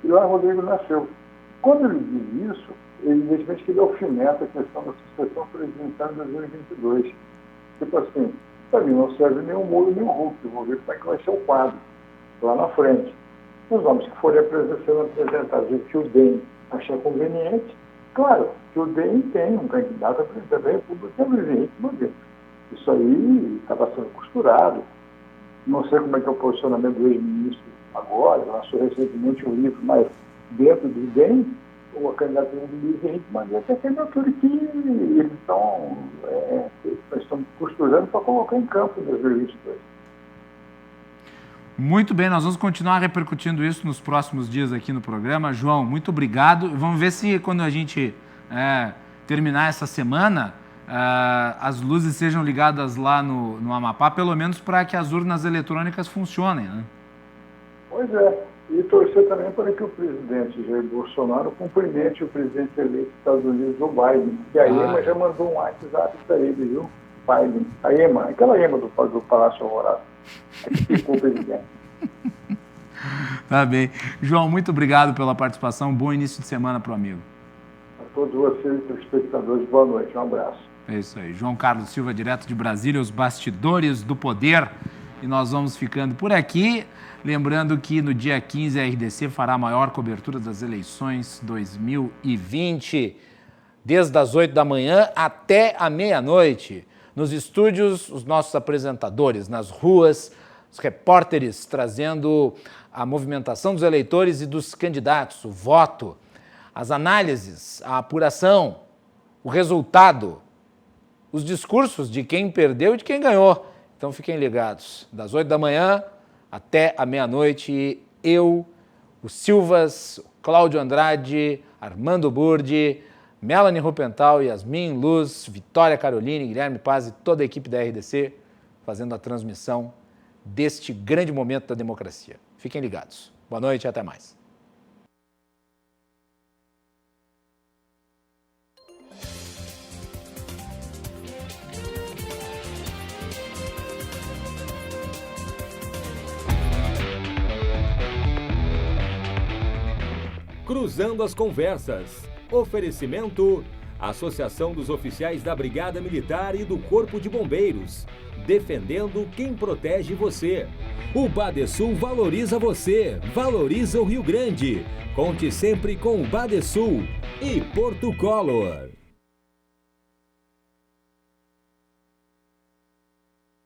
E lá o Rodrigo nasceu. Quando ele diz isso, evidentemente que ele alfineta a questão da sucessão presidencial em 2022. Tipo assim, para mim não serve nem o Moro nem o Huck, eu vou ver como é que vai ser o quadro lá na frente. Os nomes que forem sendo apresentados, o que o DEM achar conveniente, claro, que o DEM tem um candidato a presidente da República, que é o Luiz Henrique Mandetta. Isso aí estava sendo costurado. Não sei como é que é o posicionamento do ex-ministro agora, lançou recentemente um livro, mas dentro do DEM, a candidatura do Luiz Henrique Mandetta é a candidatura que eles estão costurando para colocar em campo em 2022. Muito bem, nós vamos continuar repercutindo isso nos próximos dias aqui no programa. João, muito obrigado. Vamos ver se quando a gente terminar essa semana, as luzes sejam ligadas lá no Amapá, pelo menos para que as urnas eletrônicas funcionem, né? Pois é. E torcer também para que o presidente Jair Bolsonaro cumprimente o presidente eleito dos Estados Unidos, o Biden. E a EMA já mandou um WhatsApp para ele, viu? Biden. A EMA, aquela EMA do Palácio Alvorada. É que ficou o presidente. Tá bem. João, muito obrigado pela participação. Bom início de semana para o amigo. A todos vocês, espectadores, boa noite. Um abraço. É isso aí. João Carlos Silva, direto de Brasília, os bastidores do poder. E nós vamos ficando por aqui. Lembrando que no dia 15 a RDC fará a maior cobertura das eleições 2020, desde as 8 da manhã até a meia-noite. Nos estúdios, os nossos apresentadores, nas ruas, os repórteres trazendo a movimentação dos eleitores e dos candidatos, o voto, as análises, a apuração, o resultado, os discursos de quem perdeu e de quem ganhou. Então fiquem ligados, das 8 da manhã até a meia-noite, eu, o Silvas, o Cláudio Andrade, Armando Burdi, Melanie Rupental, Yasmin Luz, Vitória Caroline, Guilherme Paz e toda a equipe da RDC fazendo a transmissão deste grande momento da democracia. Fiquem ligados. Boa noite e até mais. Cruzando as Conversas. Oferecimento: Associação dos Oficiais da Brigada Militar e do Corpo de Bombeiros. Defendendo quem protege você. O Badesul valoriza você, valoriza o Rio Grande. Conte sempre com o Badesul e Porto Color.